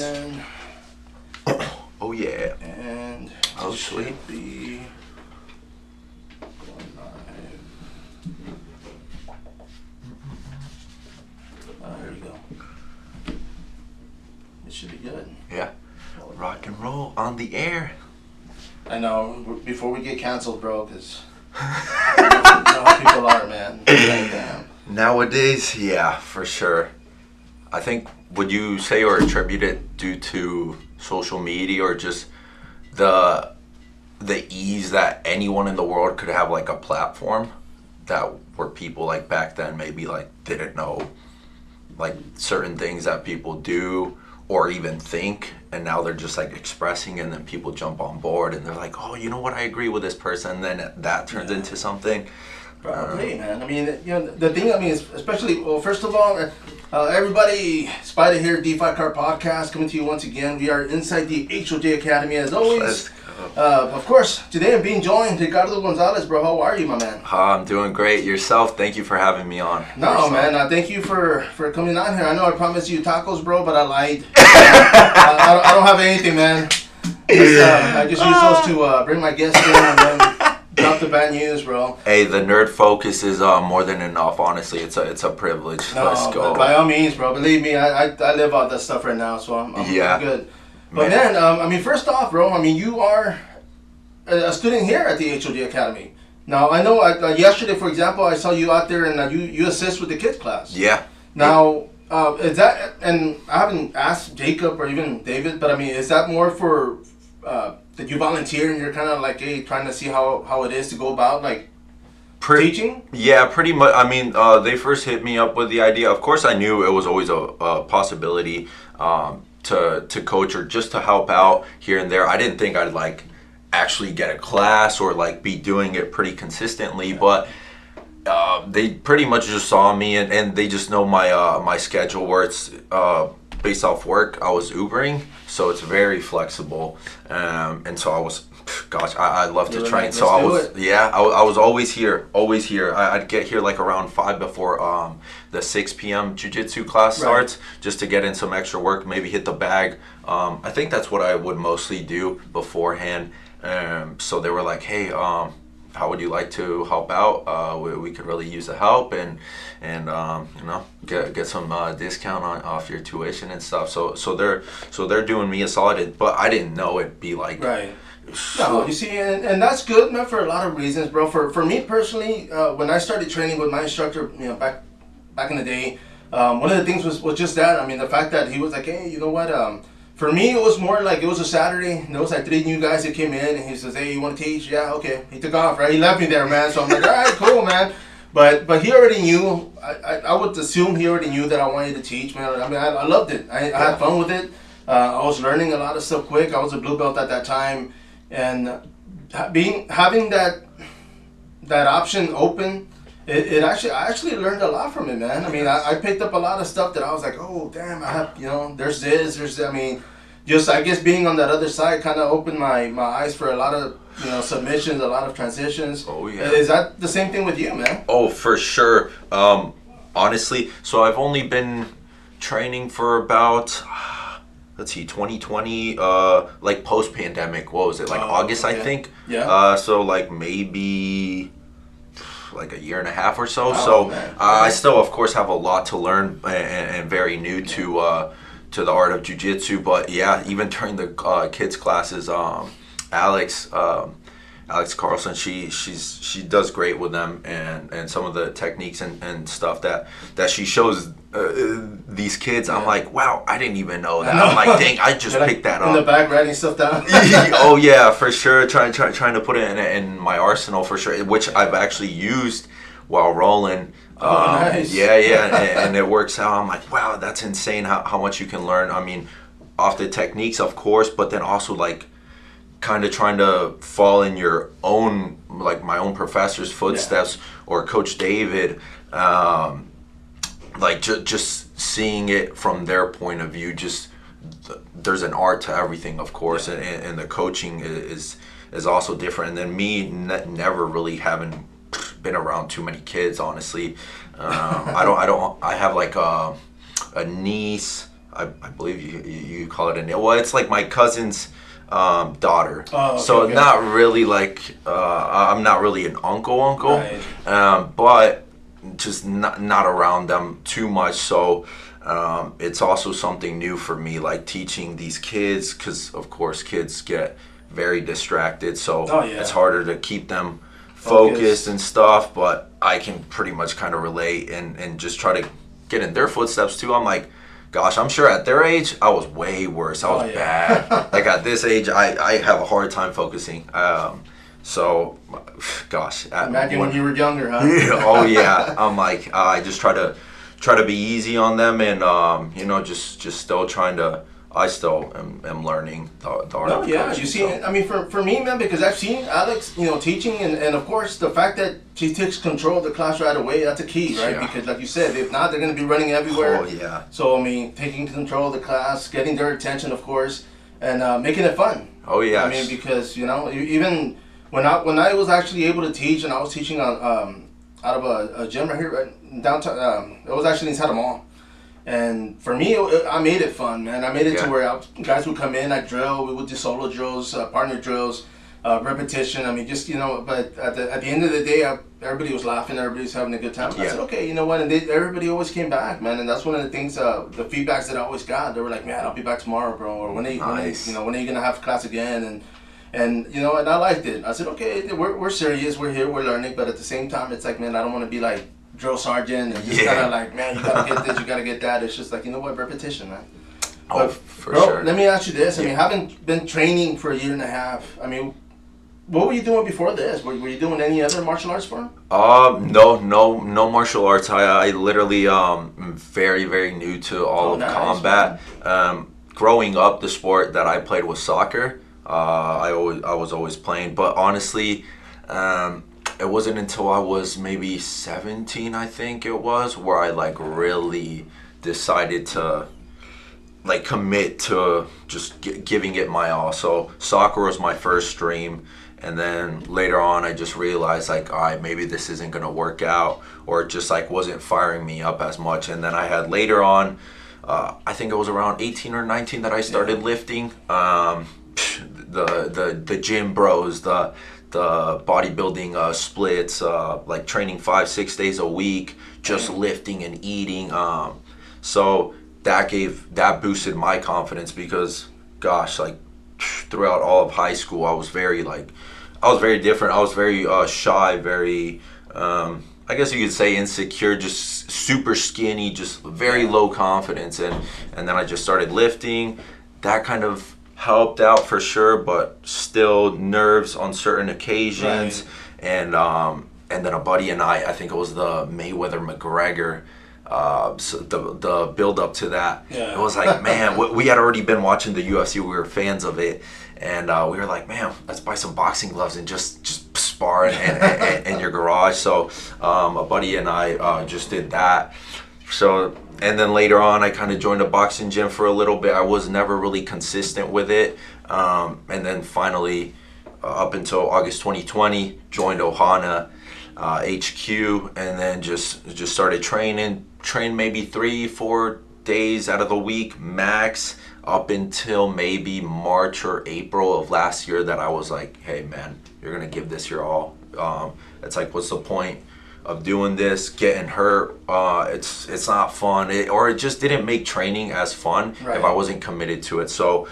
then. Oh yeah. And oh sweet. Should be here we go. It should be good. Yeah. Rock and roll on the air. I know. Before we get canceled, bro, because you know how people are, man. Like, damn. Nowadays, yeah, for sure. I think, would you say or attribute it due to social media or just the ease that anyone in the world could have like a platform that where people like back then maybe like didn't know like certain things that people do or even think, and now they're just like expressing, and then people jump on board and they're like, oh, you know what, I agree with this person, and then that turns into something. Probably, man. I mean, you know, the thing, I mean, is especially, well, first of all, everybody, Spider here, DeFi Car Podcast, coming to you once again. We are inside the HOJ Academy, as always. Of course, today I'm being joined, Ricardo Gonzalez, bro. How are you, my man? I'm doing great. Yourself? Thank you for having me on. No, man. Thank you for coming on here. I know I promised you tacos, bro, but I lied. I don't have anything, man. I just use those to bring my guests in and then drop the bad news, bro. Hey, the nerd focus is more than enough. Honestly, it's a privilege. No, Let's go. By all means, bro. Believe me, I live out that stuff right now, so I'm good. But man, I mean, first off, bro, I mean, you are a student here at the HOD Academy. Now, I know yesterday, for example, I saw you out there and you assist with the kids class. Yeah. Now, is that, and I haven't asked Jacob or even David, but I mean, is that more for that you volunteer and you're kind of like, hey, trying to see how it is to go about like teaching? Yeah, pretty much. I mean, they first hit me up with the idea. Of course, I knew it was always a possibility to coach or just to help out here and there. I didn't think I'd like actually get a class or like be doing it pretty consistently, but they pretty much just saw me and they just know my schedule where it's based off work. I was Ubering, so it's very flexible, and so I was, gosh, I love to train. So I was always here. I'd get here like around 5 before the 6 p.m. jiu-jitsu class starts, just to get in some extra work, maybe hit the bag. I think that's what I would mostly do beforehand. So they were like, hey, how would you like to help out? We could really use the help and you know, get some discount off your tuition and stuff. So they're doing me a solid, but I didn't know it'd be like No, you see, and that's good, man, for a lot of reasons, bro. For me personally, when I started training with my instructor, you know, back in the day, one of the things was just that. I mean, the fact that he was like, hey, you know what? For me, it was more like it was a Saturday, and there was like 3 new guys that came in, and he says, hey, you want to teach? Yeah, okay. He took off, right? He left me there, man. So I'm like, all right, cool, man. But he already knew. I would assume he already knew that I wanted to teach, man. I mean, I loved it. I had fun with it. I was learning a lot of stuff quick. I was a blue belt at that time, and having that option open, I actually learned a lot from it, man. I mean, I picked up a lot of stuff that I was like, oh damn, I have, you know, there's I mean, just I guess being on that other side kind of opened my eyes for a lot of, you know, submissions, a lot of transitions. Oh yeah. Is that the same thing with you, man? Oh, for sure. Honestly, so I've only been training for about, let's see, 2020, like post-pandemic, what was it, like August, I think? Yeah. So like maybe like a year and a half or so. I still, of course, have a lot to learn and very new to the art of jiu-jitsu. But yeah, even during the kids classes, Alex Carlson, she does great with them, and some of the techniques and stuff that she shows these kids. I'm like, wow, I didn't even know that. I'm like, dang, I just picked that up. In the back, writing stuff down. Oh yeah, for sure. Trying to put it in my arsenal for sure, which I've actually used while rolling. Nice. Yeah, and it works out. I'm like, wow, that's insane how much you can learn. I mean, off the techniques, of course, but then also like kind of trying to fall in your own, like my own professor's footsteps or Coach David, like just seeing it from their point of view. Just there's an art to everything, of course, and the coaching is also different. And then me never really having been around too many kids, honestly. I have like a niece I believe you call it well, it's like my cousin's daughter. Oh, okay, so okay. not really like I'm not really an uncle, Right. but just not around them too much. So it's also something new for me, like teaching these kids, because of course kids get very distracted. So Oh, yeah. it's harder to keep them Focused. focused and stuff. But I can pretty much kind of relate and just try to get in their footsteps too. I'm like, gosh, I'm sure at their age I was way worse. I was Oh, yeah. bad. Like at this age, I have a hard time focusing. So, gosh, Imagine when you were younger, huh? oh yeah, I'm like I just try to be easy on them, and just still trying to. I still am learning the art No, of yeah, coaching. you see, So. I mean, for me, man, because I've seen Alex, teaching, and of course, the fact that she takes control of the class right away, that's a key, right? Yeah. Because, like you said, if not, they're going to be running everywhere. Oh yeah. So, I mean, taking control of the class, getting their attention, of course, and making it fun. Oh yeah. I mean, because, even when I was actually able to teach, and I was teaching on out of a gym right here, right downtown, it was actually inside a mall. And for me, I made it fun, man. I made it Yeah. to where guys would come in, I drill, we would do solo drills, partner drills, repetition. I mean, just, but at the end of the day, everybody was laughing, everybody was having a good time. I Yeah. said, okay, you know what? And everybody always came back, man. And that's one of the things, the feedbacks that I always got. They were like, man, I'll be back tomorrow, bro. Or when are you going to have class again? And I liked it. I said, okay, we're serious, we're here, we're learning. But at the same time, it's like, man, I don't want to be like drill sergeant and just Yeah. kind of like, man, you gotta get this, you gotta get that. It's just like, you know what, repetition, man. Oh, But, for bro, sure. let me ask you this. I mean, having been training for a year and a half, I mean, what were you doing before this? Were you doing any other martial arts form? No martial arts. I literally am very, very new to all of Nice, combat. Growing up, the sport that I played was soccer. I was always playing, but honestly, it wasn't until I was maybe 17, I think it was, where I like really decided to like commit to just giving it my all. So soccer was my first dream, and then later on I just realized like, all right, maybe this isn't gonna work out, or it just like wasn't firing me up as much. And then I had later on, I think it was around 18 or 19 that I started lifting. The gym bros, the bodybuilding splits, like training 5-6 days a week, just lifting and eating. So that boosted my confidence, because gosh, like throughout all of high school, I was very different. I was very shy, very I guess you could say insecure, just super skinny, just very low confidence, and then I just started lifting. That kind of helped out for sure, but still nerves on certain occasions. Right. And then a buddy and I think it was the Mayweather McGregor, so the build up to that. Yeah. It was like, man, we had already been watching the UFC, we were fans of it, and we were like, man, let's buy some boxing gloves and just spar in your garage. So a buddy and I just did that. So, and then later on, I kind of joined a boxing gym for a little bit. I was never really consistent with it. And then finally, up until August 2020, joined Ohana HQ, and then just started training. Trained maybe 3-4 days out of the week max, up until maybe March or April of last year, that I was like, hey man, you're gonna give this your all. It's like, what's the point of doing this, getting hurt? It's not fun, or it just didn't make training as fun Right. if I wasn't committed to it. So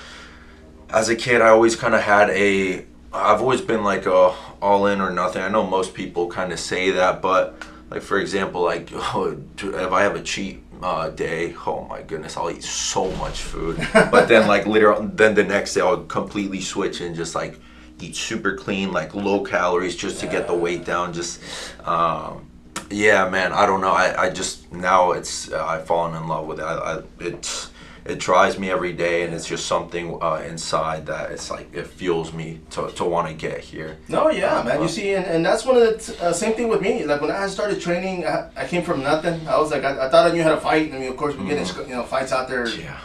as a kid, I always kind of had I've always been like a all in or nothing. I know most people kind of say that, but like, for example, like if I have a cheat day, oh my goodness, I'll eat so much food. But then like then the next day I'll completely switch and just like eat super clean, like low calories, just to get the weight down. Just yeah, man, I don't know. I just, now I've fallen in love with it. It drives me every day, and it's just something inside that it's like, it fuels me to want to get here. No, yeah, man. You see, and that's one of the same thing with me. Like when I started training, I came from nothing. I was like, I thought I knew how to fight. I mean, of course, we get in fights out there, Yeah.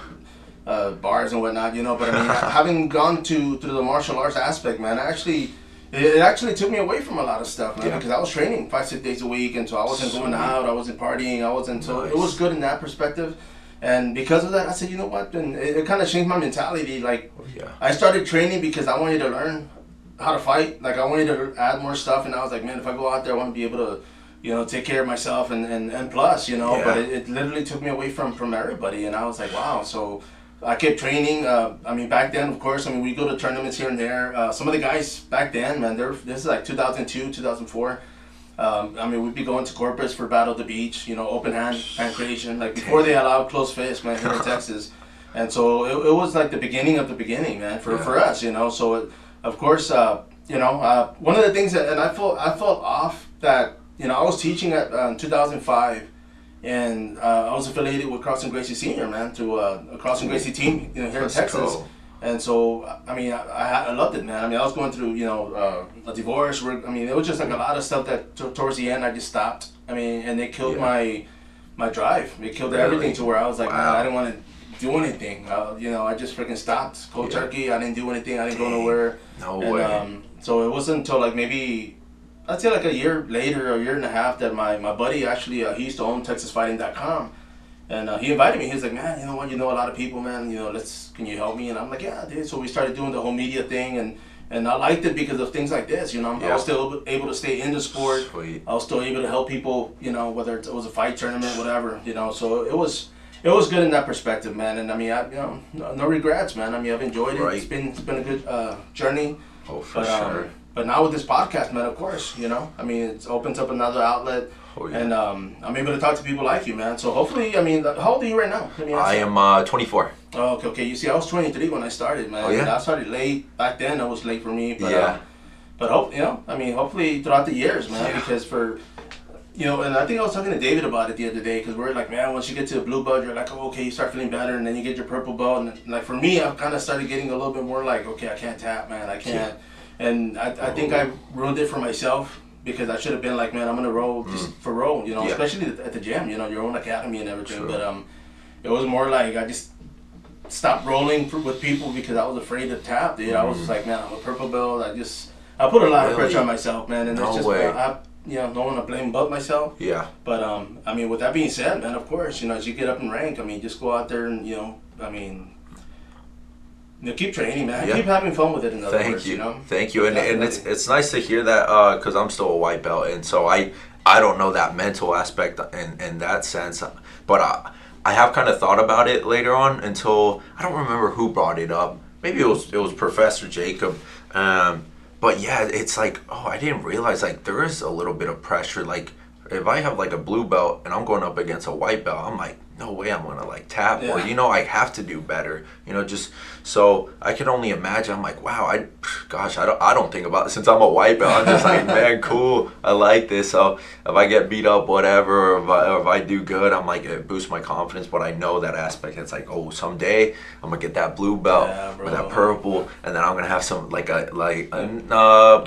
Bars and whatnot, But I mean, having gone to the martial arts aspect, man, it actually took me away from a lot of stuff, man. Yeah. Because I was training 5-6 days a week, and so I wasn't going out, I wasn't partying, I wasn't. So it was good in that perspective. And because of that, I said, you know what? And it kind of changed my mentality. Like, Yeah. I started training because I wanted to learn how to fight. Like, I wanted to add more stuff, and I was like, man, if I go out there, I want to be able to, take care of myself and plus, Yeah. But it literally took me away from everybody, and I was like, wow. So I kept training. Back then, of course, we go to tournaments here and there. Some of the guys back then, man, this is like 2002, 2004. We'd be going to Corpus for Battle of the Beach, open hand creation, like before they allowed closed fist, man, here in Texas. And so it was like the beginning of the beginning, man, for us, So, of course, one of the things that, and I felt off that, I was teaching at 2005, and I was affiliated with Carlson Gracie Sr., man, through a Carlson Gracie team, here in Texas. Go. And so, I loved it, man. I was going through, a divorce. It was just like a lot of stuff that towards the end I just stopped. And they killed my drive. They killed everything to where I was like, man, I didn't want to do anything. I just freaking stopped cold turkey. I didn't do anything. I didn't go nowhere. No way. So it wasn't until like maybe, I'd say like a year later, a year and a half, that my buddy actually, he used to own TexasFighting.com. And he invited me. He was like, man, you know what? You know a lot of people, man. Can you help me? And I'm like, yeah, dude. So we started doing the whole media thing, and I liked it because of things like this. I was still able to stay in the sport. Sweet. I was still able to help people. Whether it was a fight tournament, whatever. So it was good in that perspective, man. And no regrets, man. I've enjoyed it. Right. It's been a good journey. Oh, for sure. But now with this podcast, man, of course, it opens up another outlet. Oh, yeah. And I'm able to talk to people like you, man. So hopefully, how old are you right now? I am 24. Oh, okay. You see, I was 23 when I started, man. Oh, yeah? I started late. Back then, it was late for me. But, Yeah. But hopefully throughout the years, man, because and I think I was talking to David about it the other day, because we're like, man, once you get to a blue belt, you're like, oh, okay, you start feeling better, and then you get your purple belt. And like for me, I've kind of started getting a little bit more like, okay, I can't tap, man. I can't. And I think I ruined it for myself. Because I should have been like, man, I'm gonna roll just for roll, especially at the gym, your own academy and everything. Sure. But it was more like I just stopped rolling with people because I was afraid to tap, dude. I was just like, man, I'm a purple belt. I put a lot of pressure on myself, man, and it's just no one to blame but myself. Yeah. But with that being said, man, of course, as you get up in rank, just go out there and keep training, man. Yeah. Keep having fun with it. In other words, Thank you, and it's nice to hear that because I'm still a white belt, and so I don't know that mental aspect in that sense, but I have kind of thought about it later on until I don't remember who brought it up. Maybe it was Professor Jacob, but yeah, it's like, oh, I didn't realize like there is a little bit of pressure. Like if I have like a blue belt and I'm going up against a white belt, I'm like, no way I'm gonna like tap or I have to do better, just so I can only imagine. I'm like, wow, I don't think about it since I'm a white belt. I'm just like, man, cool, I like this. So if I get beat up, whatever, or if I do good, I'm like, it boosts my confidence. But I know that aspect. It's like, oh, someday I'm gonna get that blue belt or that purple, and then I'm gonna have some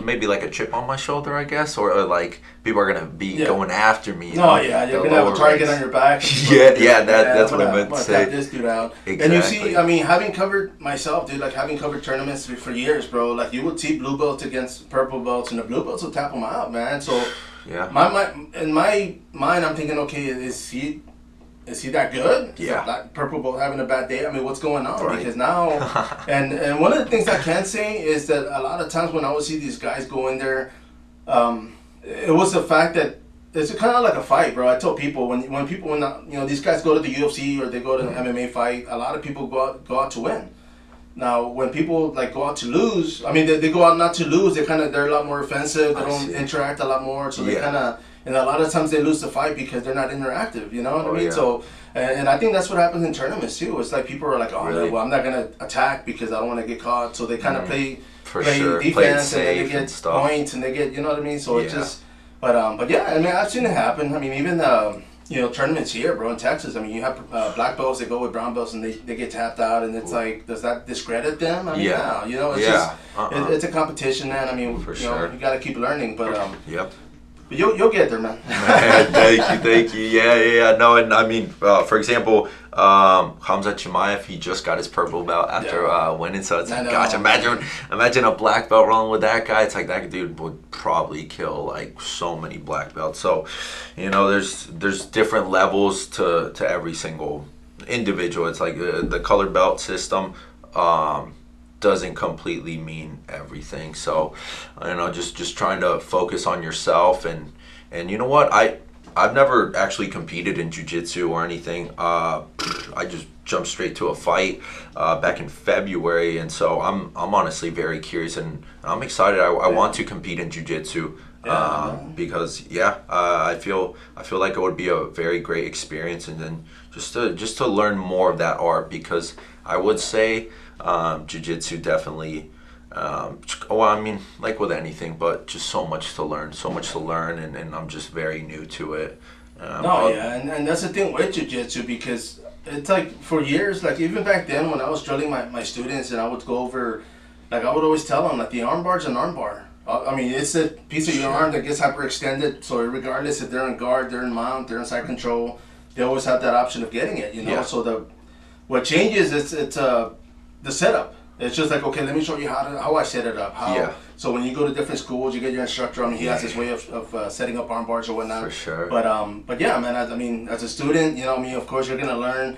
maybe like a chip on my shoulder, I guess, or like people are gonna be going after me. Oh yeah, you're gonna have a target on your back. Yeah, that's what I meant to say. Tap this dude out. Exactly. And you see, having covered myself, dude, like having covered tournaments for years, bro. Like you would see blue belts against purple belts, and the blue belts will tap them out, man. So yeah, in my mind, I'm thinking, okay, is he that good? Yeah. Is that purple belt having a bad day? What's going on? Right. Because now, and one of the things I can say is that a lot of times when I would see these guys go in there, it was the fact that it's kind of like a fight, bro. I tell people when these guys go to the UFC or they go to an MMA fight, a lot of people go out to win. Now, when people like go out to lose, they go out not to lose. They're a lot more offensive. They don't interact a lot more, so they and a lot of times they lose the fight because they're not interactive. You know what I mean? Yeah. So, and I think that's what happens in tournaments too. It's like people are like, oh, really? Well, I'm not gonna attack because I don't want to get caught. So they kind of play defense and then they get points and they get, you know what I mean? So it's just. But yeah, I've seen it happen. Even tournaments here, bro, in Texas. You have black belts that go with brown belts and they get tapped out, and it's like, does that discredit them? No, it's just it's a competition, man. For sure. You gotta keep learning, but Yep. But you'll get there, man. Man, thank you. Yeah. No, and for example, Hamza Chimaev, he just got his purple belt after winning. So it's like, gosh, imagine a black belt rolling with that guy. It's like that dude would probably kill like so many black belts. So, there's different levels to every single individual. It's like the color belt system doesn't completely mean everything. So, just trying to focus on yourself and you know what, I've never actually competed in jiu-jitsu or anything. I just jumped straight to a fight back in February, and so I'm honestly very curious and I'm excited. I want to compete in jiu-jitsu. Because I feel like it would be a very great experience, and then just to learn more of that art, because I would say jiu-jitsu definitely I mean, like with anything, but just so much to learn, and I'm just very new to it. And that's the thing with jiu-jitsu, because it's like for years, like even back then when I was drilling my students and I would go over, like I would always tell them, like the arm bar's an arm bar. I mean, it's a piece of your arm that gets hyperextended, so regardless if they're in guard, they're in mount, they're in side control, they always have that option of getting it, Yeah. So what changes is it's the setup. It's just like, okay, let me show you how I set it up. So when you go to different schools, you get your instructor. I mean, he has his way of setting up arm bars or whatnot. For sure. But yeah, man. I mean, as a student, of course, you're gonna learn.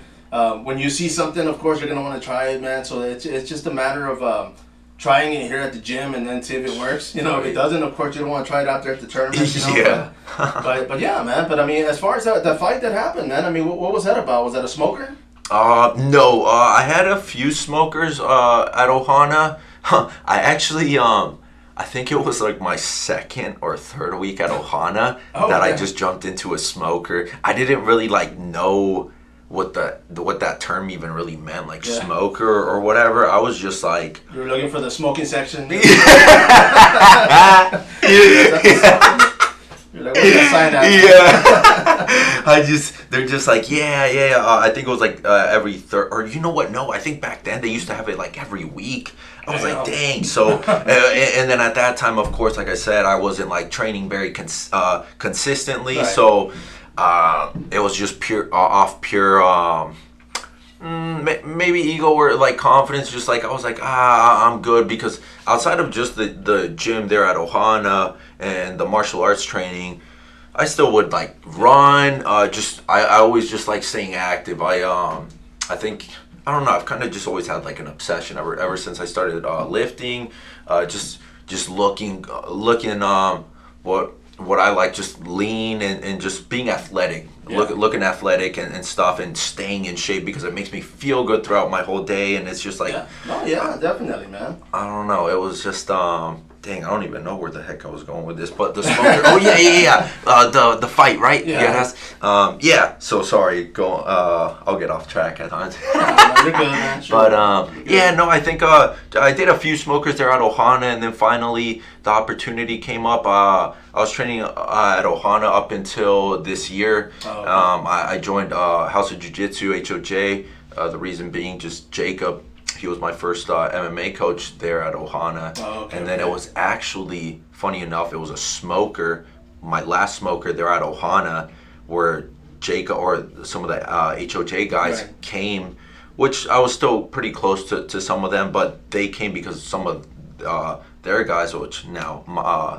When you see something, of course, you're gonna want to try it, man. So it's just a matter of trying it here at the gym and then see if it works. If it doesn't, of course, you don't want to try it out there at the tournament. Yeah. But yeah, man. But I mean, as far as the fight that happened, man. I mean, what was that about? Was that a smoker? No, I had a few smokers at Ohana. I actually, I think it was like my second or third week at Ohana that I just jumped into a smoker. I didn't really know what that term even really meant, like smoker or whatever. I was just like, you were looking for the smoking section. You're like, what's that sign at? They're just like, I think it was like every third, or you know what? No, I think back then they used to have it like every week. I was like, dang. So, and then at that time, of course, like I said, I wasn't like training very consistently. Right. So, it was just pure maybe ego or like confidence, just like I was like, I'm good, because outside of just the gym there at Ohana and the martial arts training, I still would like run. I always just like staying active. I think, I don't know, I've kind of just always had like an obsession ever since I started lifting. Just looking what I like, just lean and just being athletic, looking athletic and stuff, and staying in shape, because it makes me feel good throughout my whole day. And it's just like, definitely, man. I don't know, it was just dang, I don't even know where the heck I was going with this, but the smoker. The fight, right? So sorry, I'll get off track at times. You're good, man. Sure. But I think I did a few smokers there at Ohana, and then finally the opportunity came up. I was training at Ohana up until this year. I joined House of Jiu-Jitsu, HOJ. The reason being just Jacob. He was my first MMA coach there at Ohana. And then it was actually, funny enough, it was a smoker, my last smoker there at Ohana, where Jacob or some of the HOJ guys came, which I was still pretty close to some of them, but they came because some of their guys, which now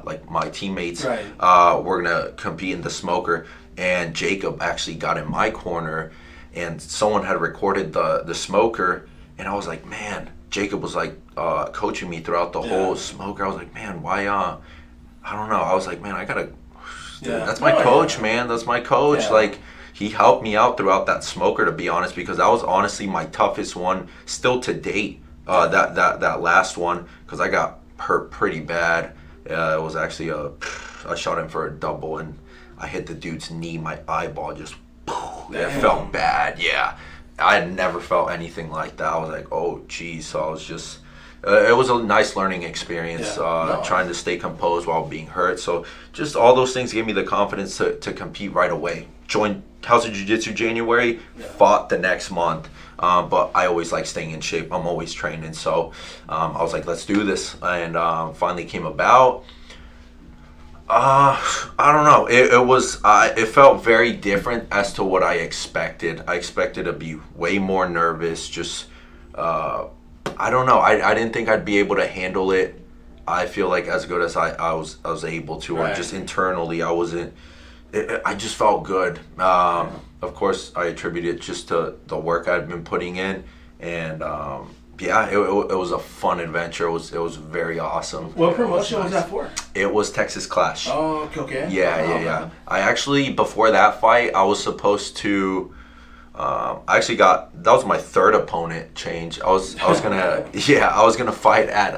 like my teammates, were gonna compete in the smoker, and Jacob actually got in my corner, and someone had recorded the smoker. And I was like, man, Jacob was like coaching me throughout the whole smoker. I was like, man, why? I don't know. I was like, man, I gotta. That's my coach, man. That's my coach. Yeah. Like, he helped me out throughout that smoker, to be honest, because that was honestly my toughest one still to date. That last one, because I got hurt pretty bad. It was actually I shot him for a double, and I hit the dude's knee. My eyeball just. It felt bad. Yeah. I had never felt anything like that. I was like, oh, geez. So I was just, it was a nice learning experience, trying to stay composed while being hurt. So just all those things gave me the confidence to compete right away. Joined House of Jiu-Jitsu January, fought the next month. But I always like staying in shape. I'm always training. So I was like, let's do this. And finally came about. I don't know. It was. It felt very different as to what I expected. I expected to be way more nervous. Just, I don't know. I didn't think I'd be able to handle it. I feel like as good as I was able to, or just internally, I wasn't. I just felt good. Of course, I attribute it just to the work I'd been putting in, and yeah, it was a fun adventure. It was very awesome. What promotion was that for? It was Texas Clash. Oh, okay. Yeah. I actually, before that fight, I was supposed to. I actually got, that was my third opponent change. I was gonna I was gonna fight at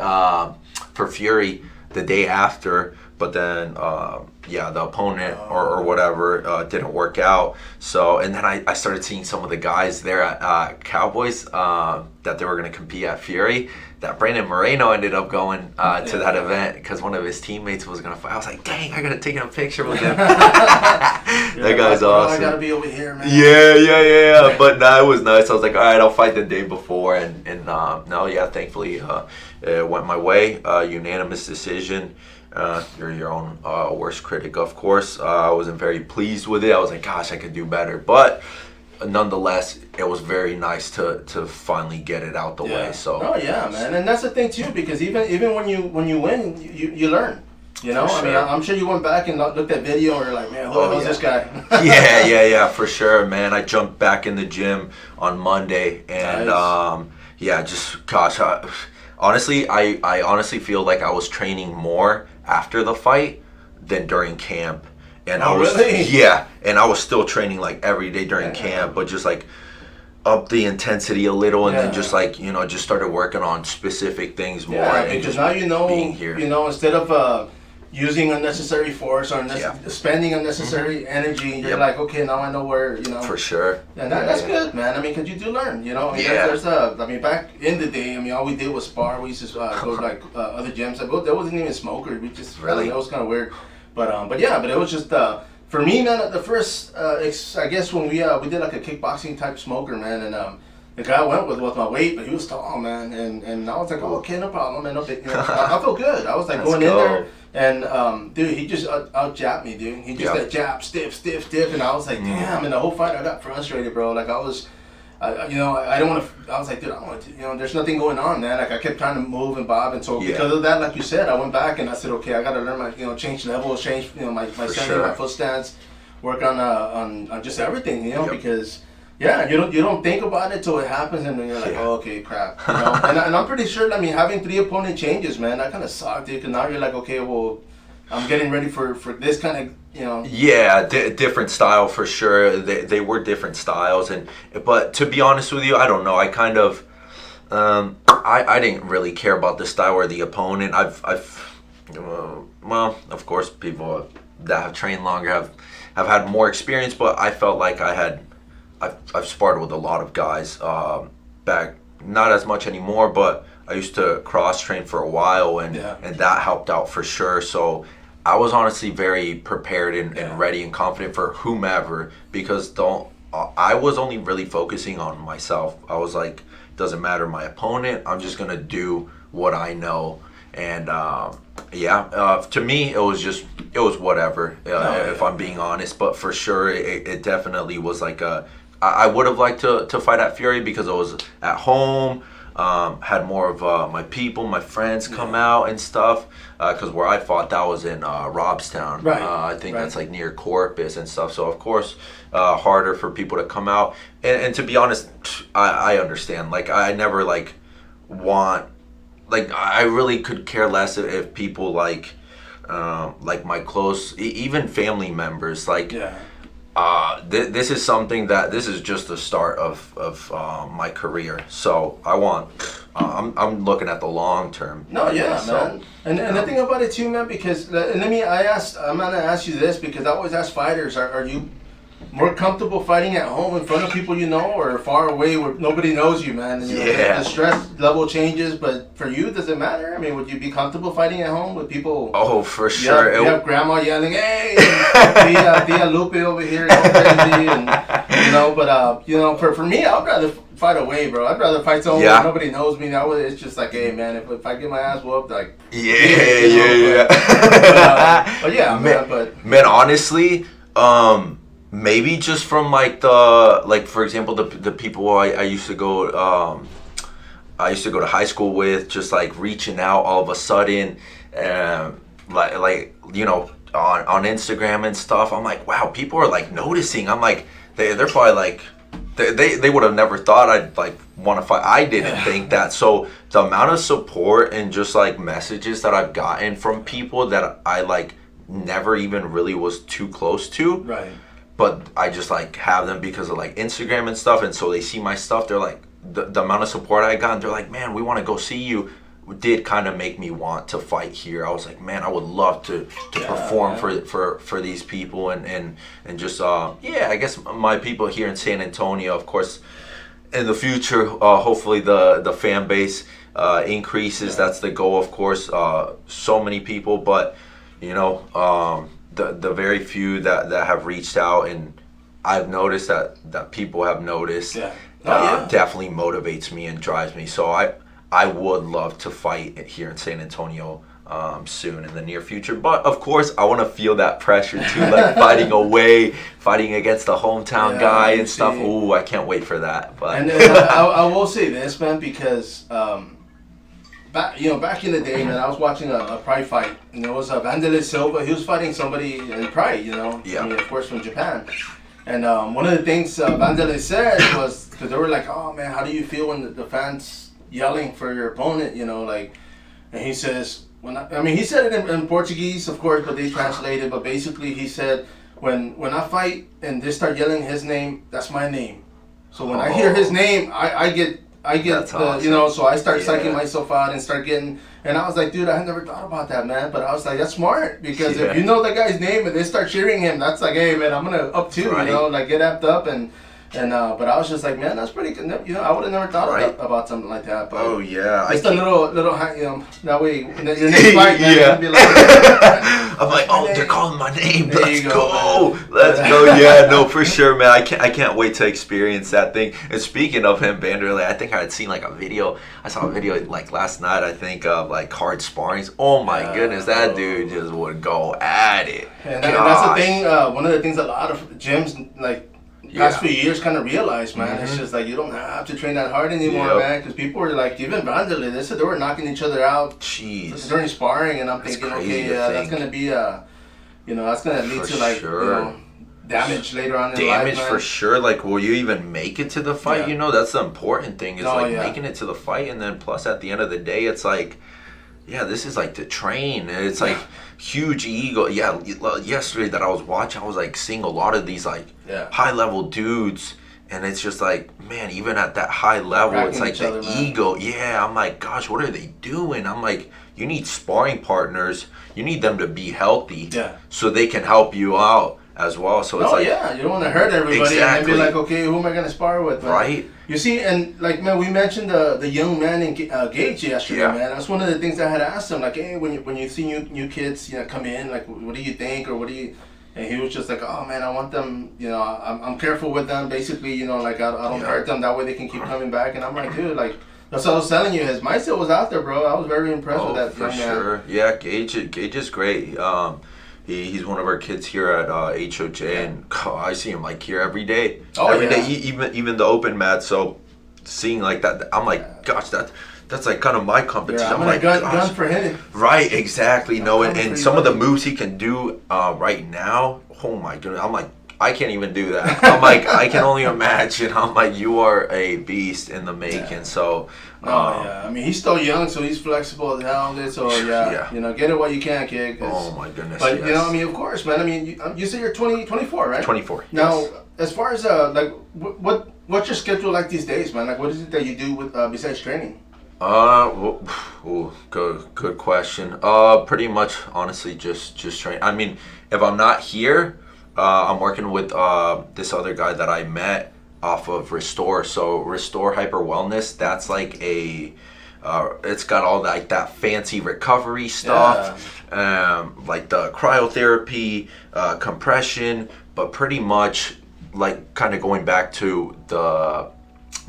for Fury the day after, but then the opponent or whatever didn't work out. So, and then I started seeing some of the guys there at Cowboys that they were gonna compete at Fury. That Brandon Moreno ended up going to that event because one of his teammates was gonna fight. I was like, dang, I gotta take a picture with him. That guy's awesome. I gotta be over here, man. Yeah. But no, it was nice. I was like, all right, I'll fight the day before, and thankfully it went my way. Unanimous decision. You're your own worst critic, of course. I wasn't very pleased with it. I was like, gosh, I could do better, but nonetheless, it was very nice to finally get it out the way. So. Oh yeah, man, and that's the thing too, because even when you win, you learn. You know, For I mean, sure. I'm sure you went back and looked at video and you're like, man, who's this guy? yeah, for sure, man. I jumped back in the gym on Monday, and Nice. just gosh, honestly, I honestly feel like I was training more after the fight than during camp. And I was really? and I was still training like every day during camp, but just like up the intensity a little, and then just like just started working on specific things more. Yeah, and because just now being here. Instead of using unnecessary force or spending unnecessary energy, you're like, okay, now I know where, For sure. And that's good, man. I mean, because you do learn, I mean, back in the day, I mean, all we did was spar. We used to go to, like, other gyms. There wasn't even smokers. We just, Really? It was kind of weird. But it was just, for me, man, the first, I guess when we did, like, a kickboxing type smoker, man, and, the guy I went with my weight, but he was tall, man, and I was like, oh, okay, no problem, man, no big, I felt good. I was like going in there, and dude, he just out jabbed me, dude. He just got jab, stiff, and I was like, damn. And the whole fight, I got frustrated, bro. Like I was, I don't want to. I was like, dude, I don't want to. There's nothing going on, man. Like I kept trying to move and bob, and so because of that, like you said, I went back and I said, okay, I got to learn my, change levels, change, my standing, my foot stance, work on just everything, because. Yeah, you don't think about it till it happens, and then you're like, oh, okay, crap. And I'm pretty sure, I mean, having 3 opponent changes, man, that kind of sucked, dude, because now you're like, okay, well, I'm getting ready for this kind of, Yeah, different style for sure. They were different styles, but to be honest with you, I don't know. I kind of, I didn't really care about the style or the opponent. Well, of course, people that have trained longer have had more experience, but I felt like I've sparred with a lot of guys back, not as much anymore, but I used to cross train for a while, and that helped out for sure. So I was honestly very prepared and ready and confident for whomever, because I was only really focusing on myself. I was like, doesn't matter my opponent, I'm just gonna do what I know. And to me, it was whatever, if I'm being honest. But for sure, it definitely was like I would have liked to fight at Fury because I was at home, had more of my people, my friends come out and stuff. Because where I fought, that was in Robstown. Right. I think that's like near Corpus and stuff. So of course, harder for people to come out. And to be honest, I understand. Like I never I really could care less if people like my close, even family members, this is something this is just the start of my career. So I'm looking at the long term. No, yeah, so, man. And the thing about it too, man, because I'm gonna ask you this because I always ask fighters, are you more comfortable fighting at home in front of people or far away where nobody knows you, man? And, the stress level changes, but for you, does it matter? I mean, would you be comfortable fighting at home with people? Oh, for sure. You have grandma yelling, "Hey, Tia Lupe over here, going crazy," and but for me, I'd rather fight away, bro. I'd rather fight somewhere where nobody knows me. Now it's just like, hey, man, if I get my ass whooped, like But yeah, man, honestly, maybe just from for example, the people I used to go to high school with, just like reaching out all of a sudden, on Instagram and stuff. I'm like, wow, people are like noticing. I'm like, they're probably like, they would have never thought I'd like want to fight. I didn't think that. So the amount of support and just like messages that I've gotten from people that I like never even really was too close to. Right. But I just like have them because of like Instagram and stuff, and so they see my stuff. They're like, the amount of support I got, and they're like, man, we want to go see you. Did kind of make me want to fight here. I was like, man, I would love to perform for these people and just I guess my people here in San Antonio. Of course, in the future, hopefully the fan base increases. That's the goal, of course. So many people, but you know, the very few that have reached out, and I've noticed that people have noticed. Definitely motivates me and drives me. So I would love to fight here in San Antonio soon in the near future. But of course, I want to feel that pressure too, like fighting away, fighting against the hometown guy and stuff. Ooh, I can't wait for that. But and I will say this, man, because back in the day, man, I was watching a Pride fight, and there was Vanderlei Silva. He was fighting somebody in Pride, I mean, of course, from Japan. And one of the things Vanderlei said was, because they were like, oh man, how do you feel when the fans yelling for your opponent, and he says, he said it in Portuguese, of course, but they translated, but basically he said, when I fight and they start yelling his name, that's my name. So when I hear his name, I get That's the, awesome. so I start psyching myself out and start getting, and I was like, dude, I had never thought about that, man, but I was like, that's smart, because if you know the guy's name and they start cheering him, that's like, hey, man, I'm gonna up too, like get amped up, and but I was just like, man, that's pretty good. I would have never thought about something like that. But just a little, that way, your next fight, man, you'll be like, I'm like, they're calling my name. There Let's you go. go, Let's go. Yeah, no, for sure, man. I can't wait to experience that thing. And speaking of him, Vanderlei, I think I had seen like a video. I saw a video like last night, I think, of like hard sparrings. Oh my goodness, that dude just would go at it. And that's the thing. One of the things a lot of gyms like past few years kind of realized, man. It's just like you don't have to train that hard anymore, man. Because people were like, even Vanderlei, they said they were knocking each other out during sparring, and I'm thinking, okay, that's gonna be that's gonna lead to like damage later on in life. Damage for sure. Like, will you even make it to the fight? That's the important thing is making it to the fight, and then plus at the end of the day, it's like, this is like to train. It's like huge ego. Yesterday that I was watching, I was like seeing a lot of these like high level dudes, and it's just like, man, even at that high level, it's like the ego. I'm like, gosh, what are they doing? I'm like, you need sparring partners. You need them to be healthy, so they can help you out as well. So it's you don't want to hurt everybody and be like, okay, who am I gonna spar with, man? Right. You see, and like, man, we mentioned the young man in Gage yesterday, man. That's one of the things I had asked him, like, hey, when you see new kids, come in, like, what do you think, or what do you? And he was just like, oh man, I want them, I'm careful with them, basically, like I don't hurt them, that way they can keep coming back. And I'm like, dude, like, that's what I was telling you, his mindset was out there, bro. I was very impressed with that young man. For sure. Yeah, Gage is great. He's one of our kids here at HOJ, and I see him like here every day. Every day, even the open mat. So seeing like that, I'm like, gosh, that's like kind of my competition. I'm like, gun for him. Right, exactly. No, and some of the moves he can do right now, oh my goodness, I'm like, I can't even do that. I'm like, I can only imagine. I'm like, you are a beast in the making. So, I mean, he's still young, so he's flexible as hell. So get it while you can, kid. Oh my goodness. But I mean, of course, man. I mean, you say you're 24, right? 24. Now, as far as like, what's your schedule like these days, man? Like, what is it that you do with besides training? Good question. Pretty much, honestly, just train. I mean, if I'm not here, I'm working with this other guy that I met off of Restore. So Restore Hyper Wellness, that's like it's got all that fancy recovery stuff, like the cryotherapy, compression, but pretty much like kind of going back to the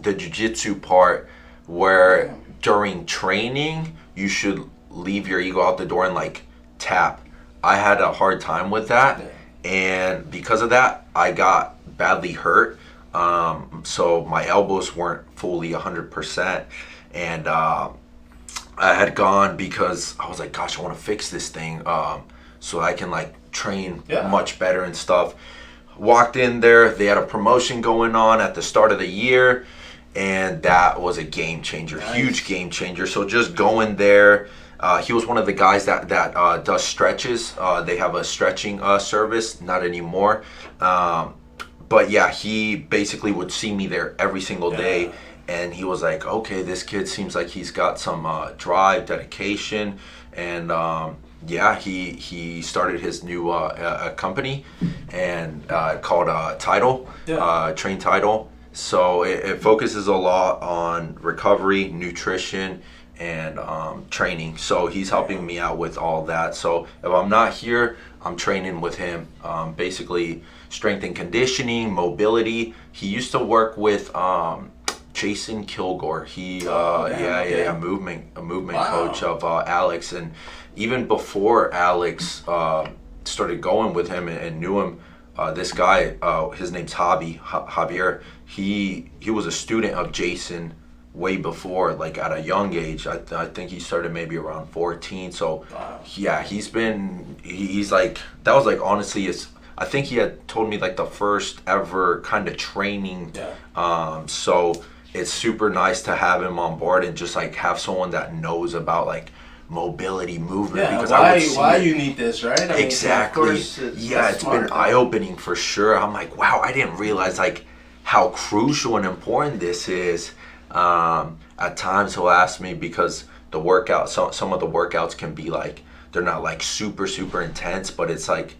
jiu-jitsu part where during training you should leave your ego out the door and like tap. I had a hard time with that. And because of that, I got badly hurt. So my elbows weren't fully 100%. And I had gone because I was like, gosh, I want to fix this thing. so I can like train Yeah. much better and stuff. Walked in there, they had a promotion going on at the start of the year, and that was a game changer, Nice. huge game changer. So just going there, he was one of the guys that does stretches. They have a stretching service, not anymore. But yeah, he basically would see me there every single day, and he was like, okay, this kid seems like he's got some drive, dedication, and yeah, he started his new company and called Tidal, Train Tidal. So it focuses a lot on recovery, nutrition, and training. So he's helping me out with all that. So if I'm not here, I'm training with him. Basically, strength and conditioning, mobility. He used to work with Jason Kilgore. He a movement coach of Alex, and even before Alex started going with him and knew him, this guy, his name's Javier. He was a student of Jason way before, like at a young age. I think he started maybe around 14. So yeah, he's like, that was like honestly I think he had told me like the first ever kind of training. So it's super nice to have him on board and just like have someone that knows about like mobility, movement. Yeah, Because why you need this, right? I exactly. Mean, of course, it's been eye-opening for sure. I'm like, wow, I didn't realize like how crucial and important this is. At times he'll ask me, because the workout, some of the workouts can be like, they're not like super intense, but it's like,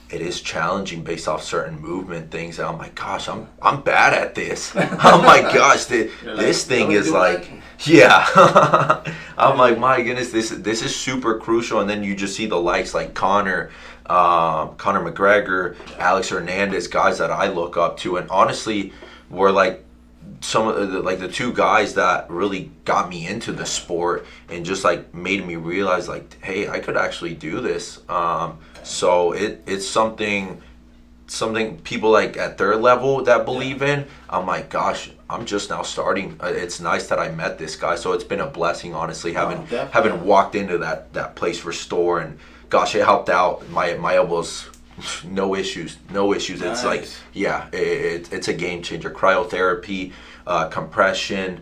it is challenging based off certain movement things. And I'm like, gosh, I'm bad at this. I'm like, gosh, this thing is like, I'm like, my goodness, this is super crucial. And then you just see the likes like Conor McGregor, Alex Hernandez, guys that I look up to, and honestly were like some of the two guys that really got me into the sport and just like made me realize like, hey, I could actually do this. So it's something people like at their level that believe in. I'm like, gosh, I'm just now starting. It's nice that I met this guy. So it's been a blessing, honestly, having walked into that place Restore, and gosh, it helped out. My elbows, no issues. Nice. It's like, it's a game changer. Cryotherapy, compression,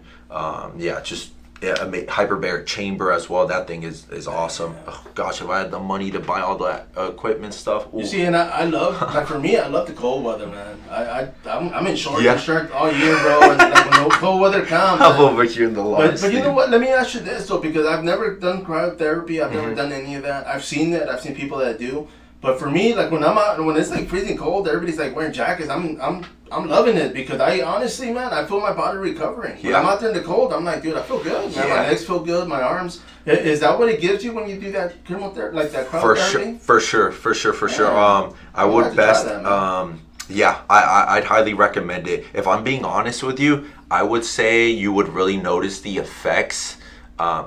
hyperbaric chamber as well. That thing is awesome. Oh, gosh, if I had the money to buy all that equipment stuff. Ooh. You see, and I love, like for me, I love the cold weather, man. I'm in shorts and shirt all year, bro. And like when the cold weather comes, I'm over here in the lawn. But you know what? Let me ask you this though, because I've never done cryotherapy. I've never done any of that. I've seen it. I've seen people that do. But for me, like when I'm out, when it's like freezing cold, everybody's like wearing jackets. I'm loving it, because I honestly, man, I feel my body recovering. When I'm out there in the cold, I'm like, dude, I feel good. Man. My legs feel good, my arms. Is that what it gives you when you do that chemotherapy, like that cryotherapy? For sure. I would best. I'd highly recommend it. If I'm being honest with you, I would say you would really notice the effects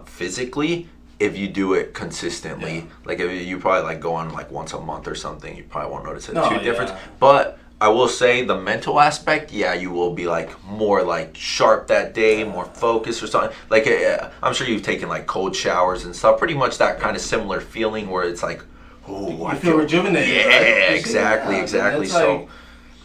physically if you do it consistently. Like if you probably like go on like once a month or something, you probably won't notice too difference. But I will say the mental aspect, you will be like more like sharp that day, more focused or something. Like I'm sure you've taken like cold showers and stuff. Pretty much that kind of similar feeling where it's like, oh, I feel rejuvenated. Yeah, right? exactly. So. Like,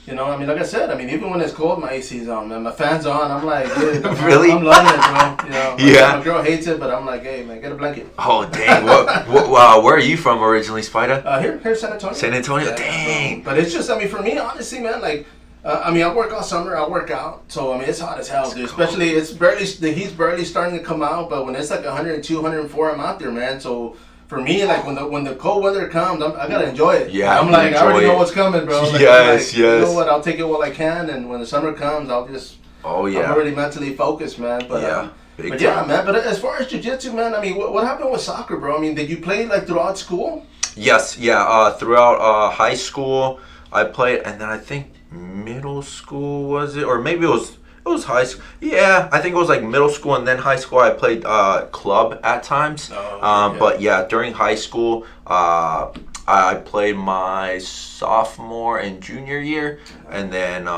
you know, I mean, like I said, I mean, even when it's cold, my AC's on, man. My fan's on. I'm like, dude, really? I'm loving it, bro. You know, my girl hates it, but I'm like, hey, man, get a blanket. Oh, dang. Where are you from originally, Spider? Here, San Antonio. San Antonio, dang. But it's just, I mean, for me, honestly, man, like, I mean, I work all summer. I work out, so I mean, it's hot as hell, dude. Especially, the heat's barely starting to come out, but when it's like 102, 104, I'm out there, man. So. For me, like when the cold weather comes, I gotta enjoy it. Yeah, I'm like, I already know what's coming, bro. Like, yes. You know what? I'll take it while I can, and when the summer comes, I'll just. Oh yeah. I'm already mentally focused, man. But man. But as far as jiu-jitsu, man, I mean, what happened with soccer, bro? I mean, did you play like throughout school? Yes, throughout high school, I played, and then I think middle school was it, or maybe it was high school. Yeah, I think it was like middle school and then high school. I played club at times. But yeah, during high school, I played my sophomore and junior year, and then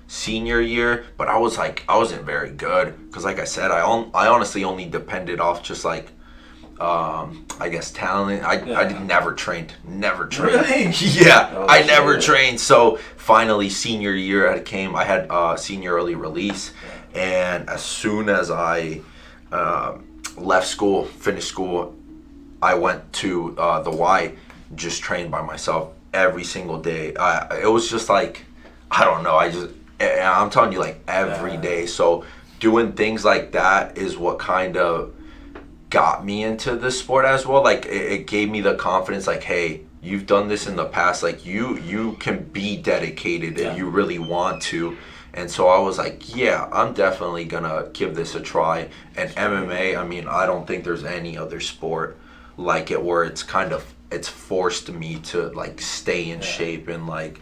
senior year. But I wasn't very good, because like I said, I honestly only depended off just like I guess talent. Never trained. Really? Yeah, Oh, I never shit. trained. So finally, senior year came. I had senior early release, and as soon as I left school, finished school, I went to the Y, just trained by myself every single day. It was just like, I don't know. I'm telling you, like every day. So doing things like that is what kind of got me into this sport as well. Like it gave me the confidence. Like, hey, you've done this in the past. Like you can be dedicated if you really want to. And so I was like, yeah, I'm definitely gonna give this a try. And MMA, I mean, I don't think there's any other sport like it where it's forced me to like stay in shape and like,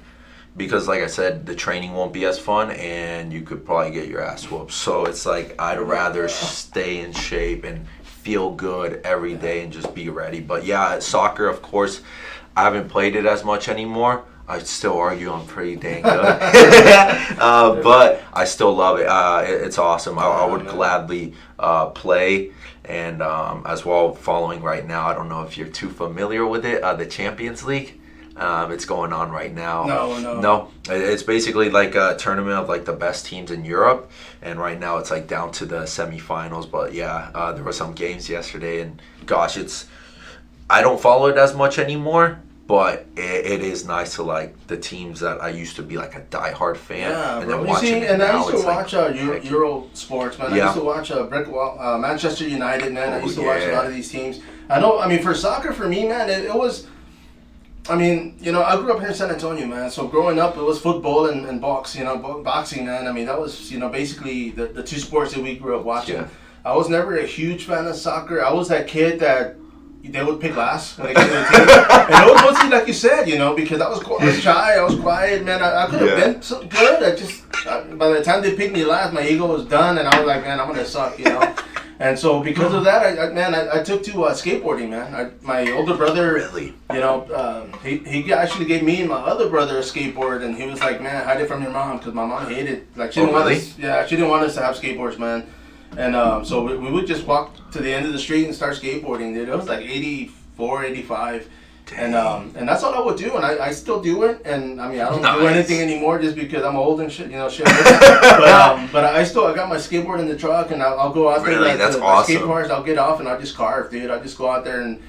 because like I said, the training won't be as fun and you could probably get your ass whooped. So it's like I'd rather stay in shape and feel good every day and just be ready. But yeah, soccer, of course, I haven't played it as much anymore. I still argue I'm pretty dang good. But I still love it. It's awesome. I would gladly play. And as well, following right now, I don't know if you're too familiar with it, the Champions League. It's going on right now. No. It's basically like a tournament of like the best teams in Europe, and right now it's like down to the semifinals. But yeah, there were some games yesterday, and gosh, I don't follow it as much anymore. But it is nice to like the teams that I used to be like a diehard fan, and then watching it and now, I used to it's watch like, Euro sports, man. I used to watch Manchester United, man. I used to watch a lot of these teams. I know. I mean, for soccer, for me, man, it was. I mean, you know, I grew up here in San Antonio, man. So growing up, it was football and boxing, man. I mean, that was, basically the two sports that we grew up watching. Yeah. I was never a huge fan of soccer. I was that kid that they would pick last when they came to the team. And it was mostly like you said, because I was shy, I was quiet, man. I could have been so good. By the time they picked me last, my ego was done, and I was like, man, I'm gonna suck, And so because of that, I took to skateboarding, man. My older brother, Really? he actually gave me and my other brother a skateboard, and he was like, man, hide it from your mom, because my mom hated, like, she didn't want us, she didn't want us to have skateboards, man. And so we would just walk to the end of the street and start skateboarding, dude. It was like 84, 85. And that's all I would do, and I still do it. And I mean, I don't do anything anymore just because I'm old and shit, shit. But I got my skateboard in the truck, and I'll go out there. Really? That's awesome. Skate parks, I'll get off and I'll just carve, dude. I'll just go out there and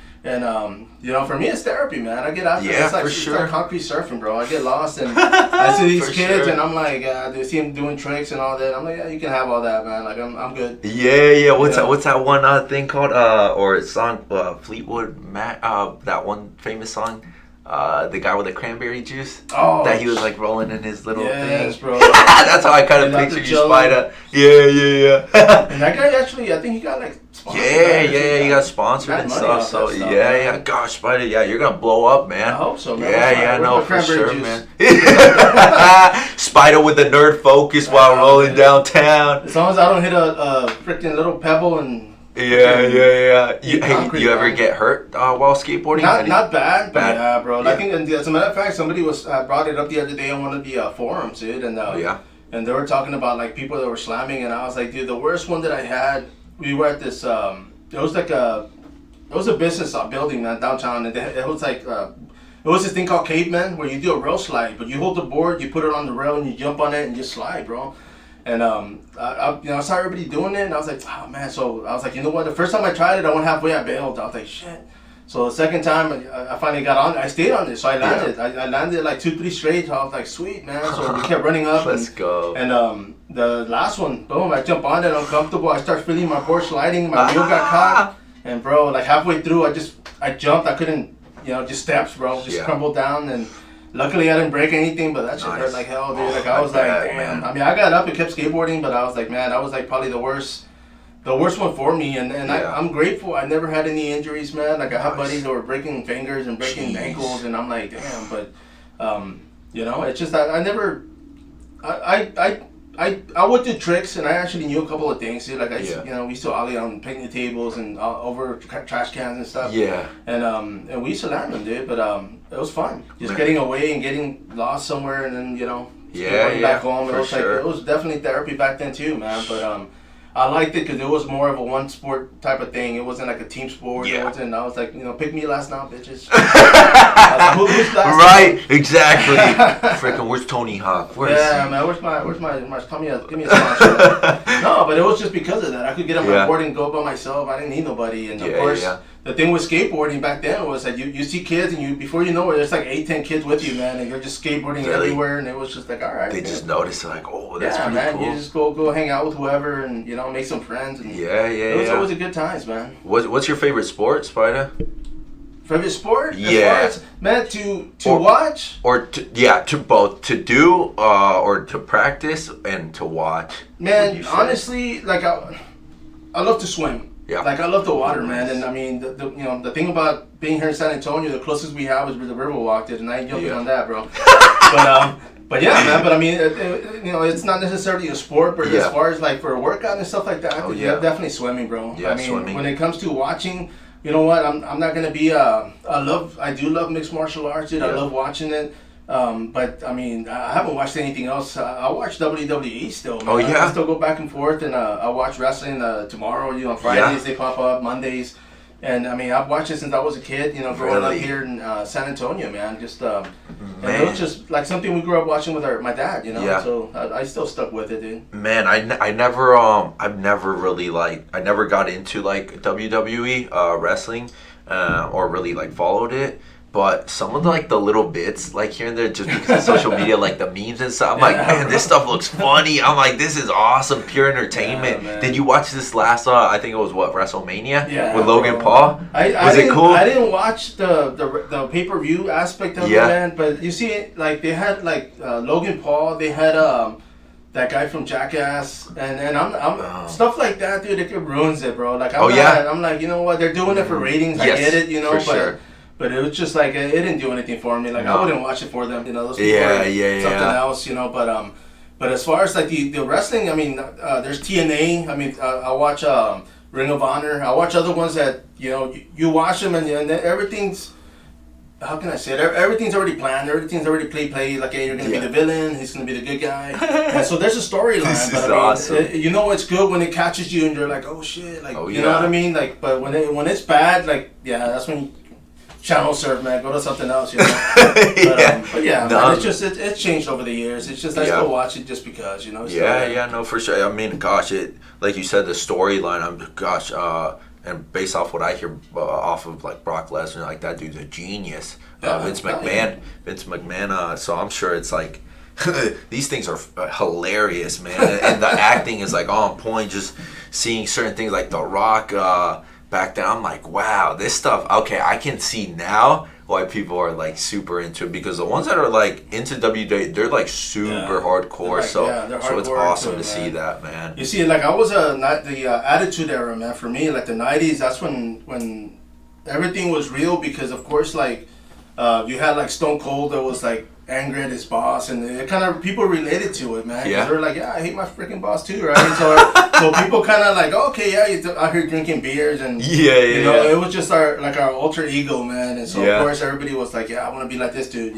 for me it's therapy, man. I get out there. Yeah, it's like concrete surfing, bro. I get lost and I see these kids and I'm like, they see them doing tricks and all that. I'm like, yeah, you can have all that, man. Like I'm good. Yeah. What's that one thing called? Or song? Fleetwood Mac. That one famous song. The guy with the cranberry juice. Oh, that he was like rolling in his little thing. Bro. That's how I kind of picture you, Spider. Yeah. And that guy actually, I think he got like sponsored. Yeah. He got sponsored and stuff. So yeah. Gosh, Spider. Yeah, you're gonna blow up, man. I hope so, man. Yeah. No, for sure, man. Spider with the nerd focus while rolling downtown. As long as I don't hit a freaking little pebble and. Yeah. You ever get hurt while skateboarding? Not bad, but yeah, bro. I think, as a matter of fact, somebody brought it up the other day on one of the forums, dude, and and they were talking about like people that were slamming, and I was like, dude, the worst one that I had, we were at this, it was a business building, man, downtown, and it was like, it was this thing called caveman where you do a rail slide, but you hold the board, you put it on the rail, and you jump on it and just slide, bro. And I saw everybody doing it, and I was like, oh man. So I was like, you know what? The first time I tried it, I went halfway, I bailed. I was like, shit. So the second time, I finally got on. I stayed on it, so I landed. I landed like 2-3 straight. So I was like, sweet, man. So we kept running up. Let's go. And the last one, boom! I jump on it, uncomfortable. I start feeling my board sliding. My wheel got caught, and bro, like halfway through, I jumped. I couldn't, just steps, bro. Just crumbled down and. Luckily, I didn't break anything, but that shit hurt like hell, dude. Like I was like, damn. Man. I mean, I got up and kept skateboarding, but I was like, man, that was like probably the worst one for me. And I'm grateful. I never had any injuries, man. Like I have buddies that were breaking fingers and breaking ankles, and I'm like, damn. But it's just that I never. I would do tricks, and I actually knew a couple of things, dude. Like we used to ollie on picnic tables and over trash cans and stuff. Yeah. And we used to land them, dude. But it was fun, just getting away and getting lost somewhere, and then going back home. It was like it was definitely therapy back then too, man. But I liked it because it was more of a one sport type of thing. It wasn't like a team sport. Yeah. It wasn't. I was like, pick me last now, bitches. Who's last Right, exactly. Freaking, where's Tony Hawk? Man, where's my give me a sponsor. No, but it was just because of that. I could get on my board and go by myself. I didn't need nobody. And of course, the thing with skateboarding back then was that you see kids and before you know it, there's like 8, 10 kids with you, man, and you're just skateboarding everywhere, and it was just like, all right. They just notice, like, oh, that's pretty man, cool. you just go hang out with whoever and make some friends. And it was always a good times, man. What's your favorite sport, Spider? Favorite sport? Yeah. As far as, man, to watch? Or to both, to do or to practice and to watch. Man, honestly, like I love to swim. Yeah. Like I love the water, man, and I mean the thing about being here in San Antonio, the closest we have is where the Riverwalk is, and I ain't jumping on that, bro. But yeah, man. But I mean, it's not necessarily a sport, but as far as like for a workout and stuff like that, definitely swimming, bro. Yeah, I mean, swimming. When it comes to watching, you know what? I'm not gonna be I do love mixed martial arts, dude. I love watching it. But I mean, I haven't watched anything else. I watch WWE still, man. Oh yeah. I still go back and forth, and I watch wrestling tomorrow. On Fridays they pop up, Mondays, and I mean I've watched it since I was a kid. Growing up here in San Antonio, man. Just and it was just like something we grew up watching with my dad. So I still stuck with it, dude. Man, I've never really I never got into like WWE wrestling or really like followed it. But some of the little bits like here and there, just because of social media, like the memes and stuff, I'm like, man, this stuff looks funny. I'm like, this is awesome, pure entertainment. Yeah, did you watch this last? I think it was WrestleMania with Logan bro. Paul. Was it cool? I didn't watch the pay-per-view aspect of it, man. But you see, like they had Logan Paul. They had that guy from Jackass, and I'm stuff like that, dude. It ruins it, bro. Like I'm like, you know what? They're doing it for ratings. Yes, I get it, for sure. But it was just like it didn't do anything for me. Like I wouldn't watch it for them. Those people something else. But as far as like the wrestling, I mean, there's TNA. I mean, I watch Ring of Honor. I watch other ones that you watch them and everything's. How can I say it? Everything's already planned. Everything's already played. Like, hey, you're gonna be the villain. He's gonna be the good guy. And so there's a storyline. This is awesome. It's good when it catches you and you're like, oh shit, like you know what I mean? Like, but when it's bad, like that's when. Channel surf, man. Go to something else, But yeah, man, it's changed over the years. It's just I still watch it just because, No, for sure. I mean, gosh, like you said, the storyline. And based off what I hear off of like Brock Lesnar, like that dude's a genius. Vince McMahon. So I'm sure it's like these things are hilarious, man. And the acting is like on point. Just seeing certain things like The Rock. Back then, I'm like, wow, this stuff. Okay, I can see now why people are like super into it, because the ones that are like into WWE, they're like super hardcore. So it's awesome to see that, man. You see, like I was not the Attitude Era, man. For me, like the '90s, that's when everything was real, because of course, like you had like Stone Cold that was like angry at his boss, and it kind of people related to it, man. They're like, I hate my freaking boss too, right? So people kind of like, okay, you're out here drinking beers, and it was just our alter ego, man. And so of course everybody was like, I want to be like this dude,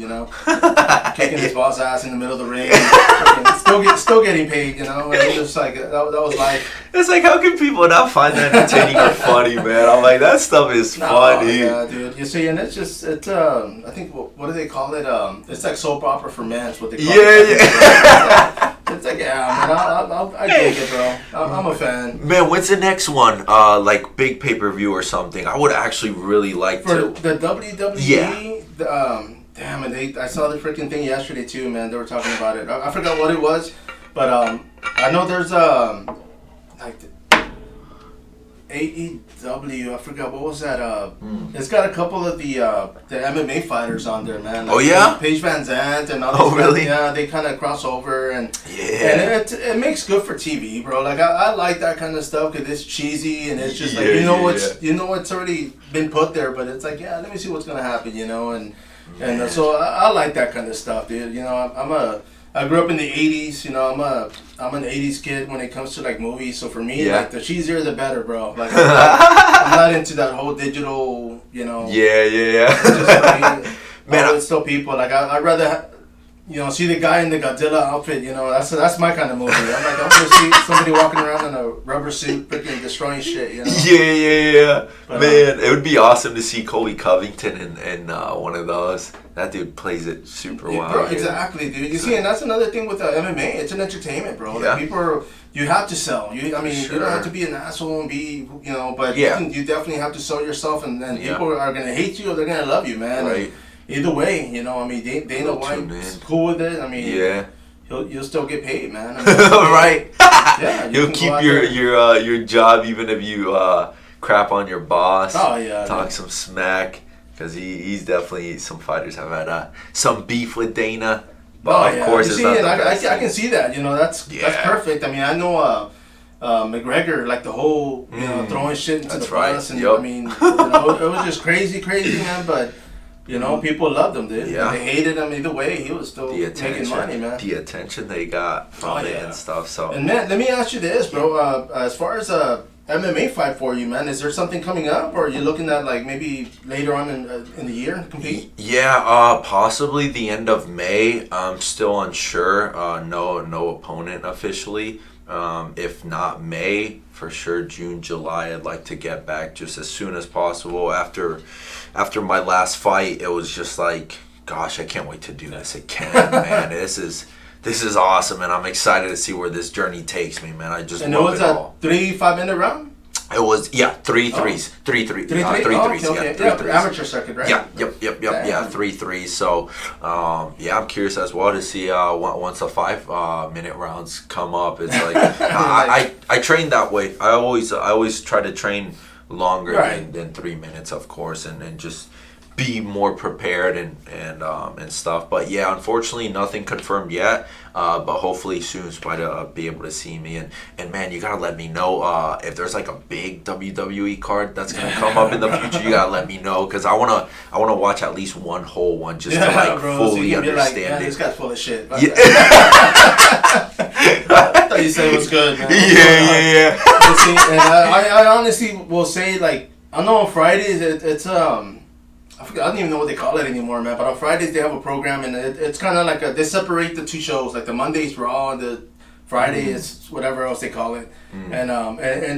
kicking his boss ass in the middle of the ring, and still getting paid, And it was just like that was life. It's like, how can people not find that entertaining or funny, man? I'm like, that stuff is funny. Yeah, dude. You see, and it's I think what do they call it? It's like soap opera for men. It's what they call it. It's like, man, I dig it, bro. I'm a fan. Man, when's the next one? Like big pay-per-view or something? I would actually really like for the WWE. Yeah. Damn it! I saw the freaking thing yesterday too, man. They were talking about it. I forgot what it was, but I know there's like AEW. I forgot what was that. It's got a couple of the MMA fighters on there, man. Like, Paige Van Zandt and all these guys. Really? Yeah, they kind of cross over and it makes good for TV, bro. Like I like that kind of stuff because it's cheesy and it's just like it's already been put there, but it's like let me see what's gonna happen, And so I like that kind of stuff, dude. I grew up in the '80s. I'm an '80s kid when it comes to like movies. So for me, like the cheesier the better, bro. Like I'm not into that whole digital, Yeah. It's just, man, it's still people. Like I'd rather see the guy in the Godzilla outfit. That's my kind of movie. I'm like, I want to see somebody walking around in a rubber suit, freaking destroying shit. Yeah. But, Man, it would be awesome to see Colby Covington in one of those. That dude plays it super well. Bro, exactly, dude. You see, and that's another thing with MMA. It's an entertainment, bro. Yeah. Like, you have to sell. You don't have to be an asshole and be, but you definitely have to sell yourself, and people are gonna hate you or they're gonna love you, man. Right. And either way, Dana White's cool with it. You'll still get paid, man. Right. You'll keep your job even if you crap on your boss. Oh yeah. Talk some smack, because he's definitely, some fighters have had some beef with Dana. But of course, it's not the best I can see that. That's perfect. I mean, I know McGregor, like the whole throwing shit into the bus, and it was just crazy, man. But people loved him, dude. Yeah. They hated him either way. He was still making money, man. The attention they got from it and stuff. So. And man, let me ask you this, bro. As far as MMA fight for you, man, is there something coming up, or are you looking at like maybe later on in the year to compete? Yeah, possibly the end of May. I'm still unsure. No opponent officially. If not May, for sure June, July. I'd like to get back just as soon as possible. After my last fight, it was just like, gosh, I can't wait to do this again, man. This is awesome, and I'm excited to see where this journey takes me, man. I just love it all. And it was a 3-5 minute round? It was, 3 threes. 3 threes. Okay. Yeah, 3 threes. Amateur circuit, right? Yeah, yep. Yeah, 3 threes. So, I'm curious as well to see once the 5-minute rounds come up. It's like I train that way. I always try to train longer than 3 minutes, of course, and just be more prepared and stuff. But yeah, unfortunately, nothing confirmed yet. But hopefully soon, Spider be able to see me. And man, you gotta let me know if there's like a big WWE card that's gonna come up in the future. You gotta let me know, because I wanna watch at least one whole one just to fully understand it. This guy's full of shit. Yeah. I thought you said it was good, man. Yeah. And I honestly will say, like, I know on Fridays it's I forget, I don't even know what they call it anymore, man. But on Fridays they have a program, and it's kind of like they separate the two shows. Like the Monday's Raw, and the Friday is whatever else they call it. And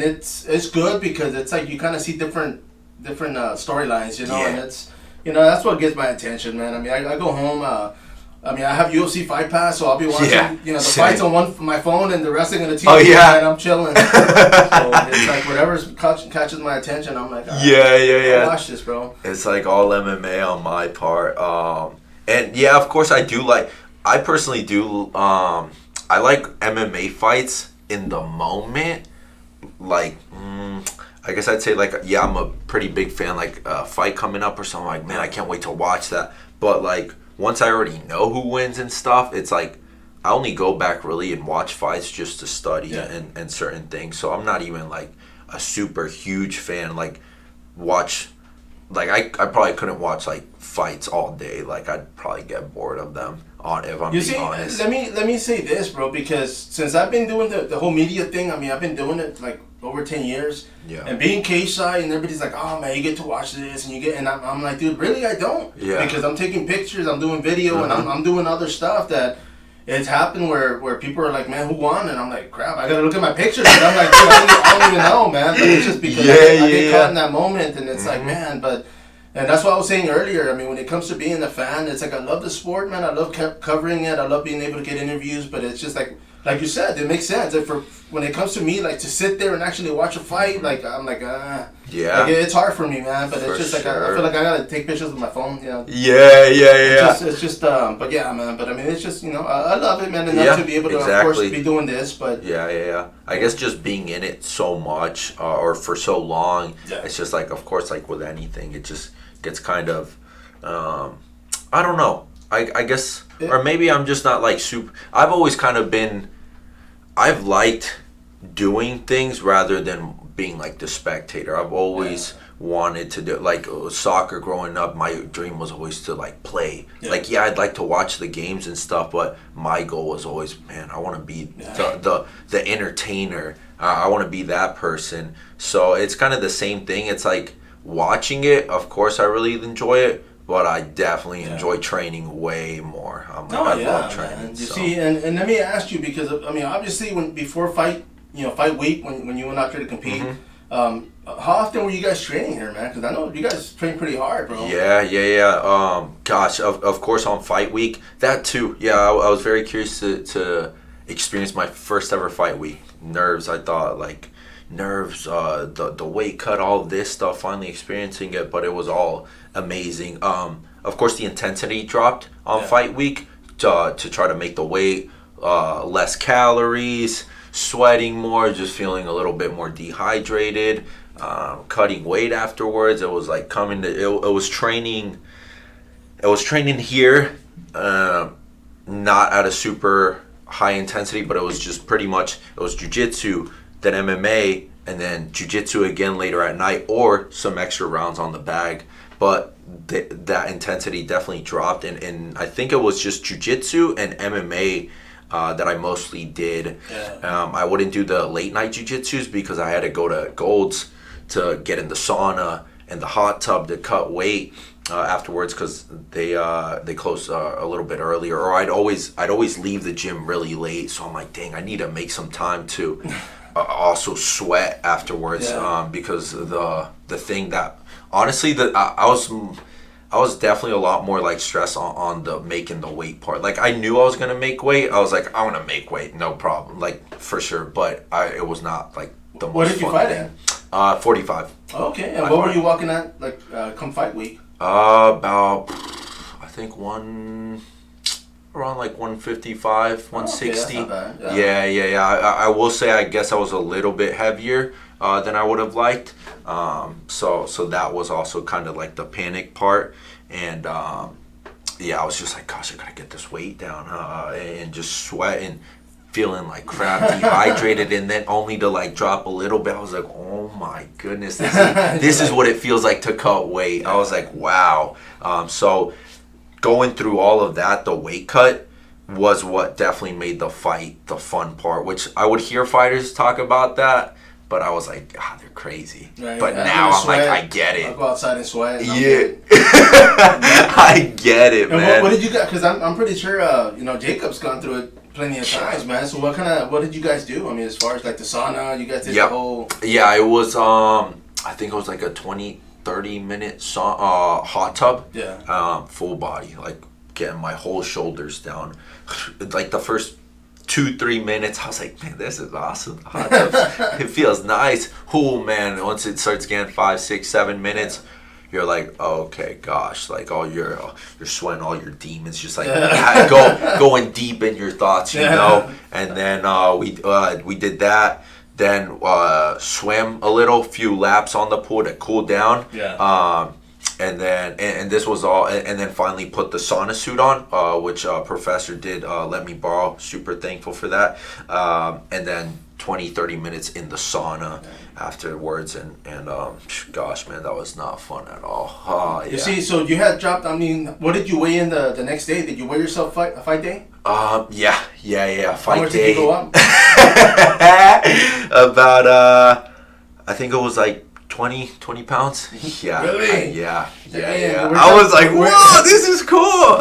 it's good because it's like you kind of see different storylines, and it's that's what gets my attention, man. I mean, I go home. I have UFC Fight Pass, so I'll be watching the fights on my phone, and the wrestling on the TV. Oh, yeah. And I'm chilling. So it's like whatever's catches my attention, I'm like, I'll watch this, bro. It's like all MMA on my part. And yeah, of course I personally do. I like MMA fights in the moment. Like, I guess I'd say I'm a pretty big fan. Like a fight coming up or something, like, man, I can't wait to watch that. But like, once I already know who wins and stuff, it's like I only go back really and watch fights just to study and certain things. So I'm not even like a super huge fan. Like I probably couldn't watch like fights all day. Like I'd probably get bored of them. If I'm being honest. Let me say this, bro, because since I've been doing the whole media thing, I've been doing it like over 10 years. Yeah. And being cage side, and everybody's like, oh man, you get to watch this, and I'm like, dude, really, I don't. Yeah. Because I'm taking pictures, I'm doing video, and I'm doing other stuff that it's happened where people are like, man, who won? And I'm like, crap, I gotta look at my pictures. And I'm like, dude, I don't even know, man. But it's just because I get caught in that moment, and it's like, man, but. And that's what I was saying earlier. I mean, when it comes to being a fan, it's like I love the sport, man. I love covering it. I love being able to get interviews. But it's just like you said, it makes sense. When it comes to me, like to sit there and actually watch a fight, like I'm like, yeah, like, it's hard for me, man. But it's just like I feel like I gotta take pictures with my phone, Yeah. It's just but yeah, man. But I mean, it's just I love it, man, enough to be able to, of course, be doing this. But yeah. I guess just being in it so much or for so long, it's just like, of course, like with anything, it just gets kind of, I don't know. I guess, or maybe I'm just not like super. I've always kind of been. I've liked doing things rather than being like the spectator. I've always wanted to do like soccer growing up. My dream was always to like play. Like I'd like to watch the games and stuff, but my goal was always, man, I want to be the entertainer. I want to be that person. So it's kind of the same thing. It's like watching it. Of course, I really enjoy it. but I definitely enjoy training way more. I love training. Man. You so. see, and let me ask you, because I mean, obviously, before fight week, when you went out there to compete, how often were you guys training here, man? Because I know you guys train pretty hard, bro. Yeah. Gosh, of course on fight week, that too. Yeah, I was very curious to experience my first ever fight week. Nerves, I thought nerves, the weight cut, all this stuff, finally experiencing it, but it was all amazing. Of course the intensity dropped on fight week to try to make the weight, less calories, sweating more, just feeling a little bit more dehydrated, cutting weight afterwards. It was like it was training here, not at a super high intensity, but it was just pretty much, it was jiu-jitsu, then MMA, and then jiu-jitsu again later at night, or some extra rounds on the bag. But that intensity definitely dropped, and I think it was just jiu-jitsu and MMA that I mostly did. I wouldn't do the late night jiu-jitsus because I had to go to Gold's to get in the sauna and the hot tub to cut weight afterwards, because they close a little bit earlier, or I'd always leave the gym really late. So I'm like, dang, I need to make some time to also sweat afterwards, because the thing that honestly that I was definitely a lot more like stressed on the making the weight part. Like I knew I was gonna make weight. I was like, I want to make weight, no problem, like for sure. But it was not like the most. What did you fight at? 45. Okay, and what were you walking at like come fight week? About I think around like 155, 160. Okay, that's not bad. Yeah. I will say I guess I was a little bit heavier than I would have liked. So that was also kind of like the panic part, and I was just like, gosh, I gotta get this weight down, and just sweating, feeling like crap, dehydrated, and then only to like drop a little bit. I was like, oh my goodness, this is what it feels like to cut weight. I was like, wow. So going through all of that, the weight cut was what definitely made the fight the fun part, which I would hear fighters talk about that, but I was like, they're crazy. Right, but now I'm like, I get it. I'll go outside and sweat. I get it, man. And what did you guys? Because I'm pretty sure Jacob's gone through it plenty of times, man. So what did you guys do? I mean, as far as like the sauna, you guys did the whole. Yeah, it was. I think it was like a 20-30 minute hot tub. Yeah. Full body, like getting my whole shoulders down. Like the first 2-3 minutes, I was like, man, this is awesome. Hot tubs, it feels nice. Oh man, once it starts getting 5, 6, 7 minutes, you're like, oh, okay, gosh, like all you're sweating all your demons, just like going deep in your thoughts, you know. And then we did that. Then swim a little, few laps on the pool to cool down. And then and this was all, and then finally put the sauna suit on, which professor did let me borrow. Super thankful for that. And then 20-30 minutes in the sauna afterwards, and gosh, man, that was not fun at all. You see, so you had dropped. I mean, what did you weigh in the next day? Did you weigh yourself a fight day? Yeah. Fight How much day. did you go up? About I think it was like 20 pounds. Yeah. Really? Yeah. I was like, whoa, this is cool.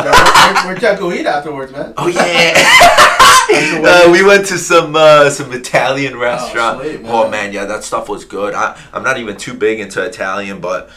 Where'd y'all go eat afterwards, man? Oh yeah. We went to some Italian restaurant. Sweet, man. Oh man, yeah, that stuff was good. I'm not even too big into Italian, but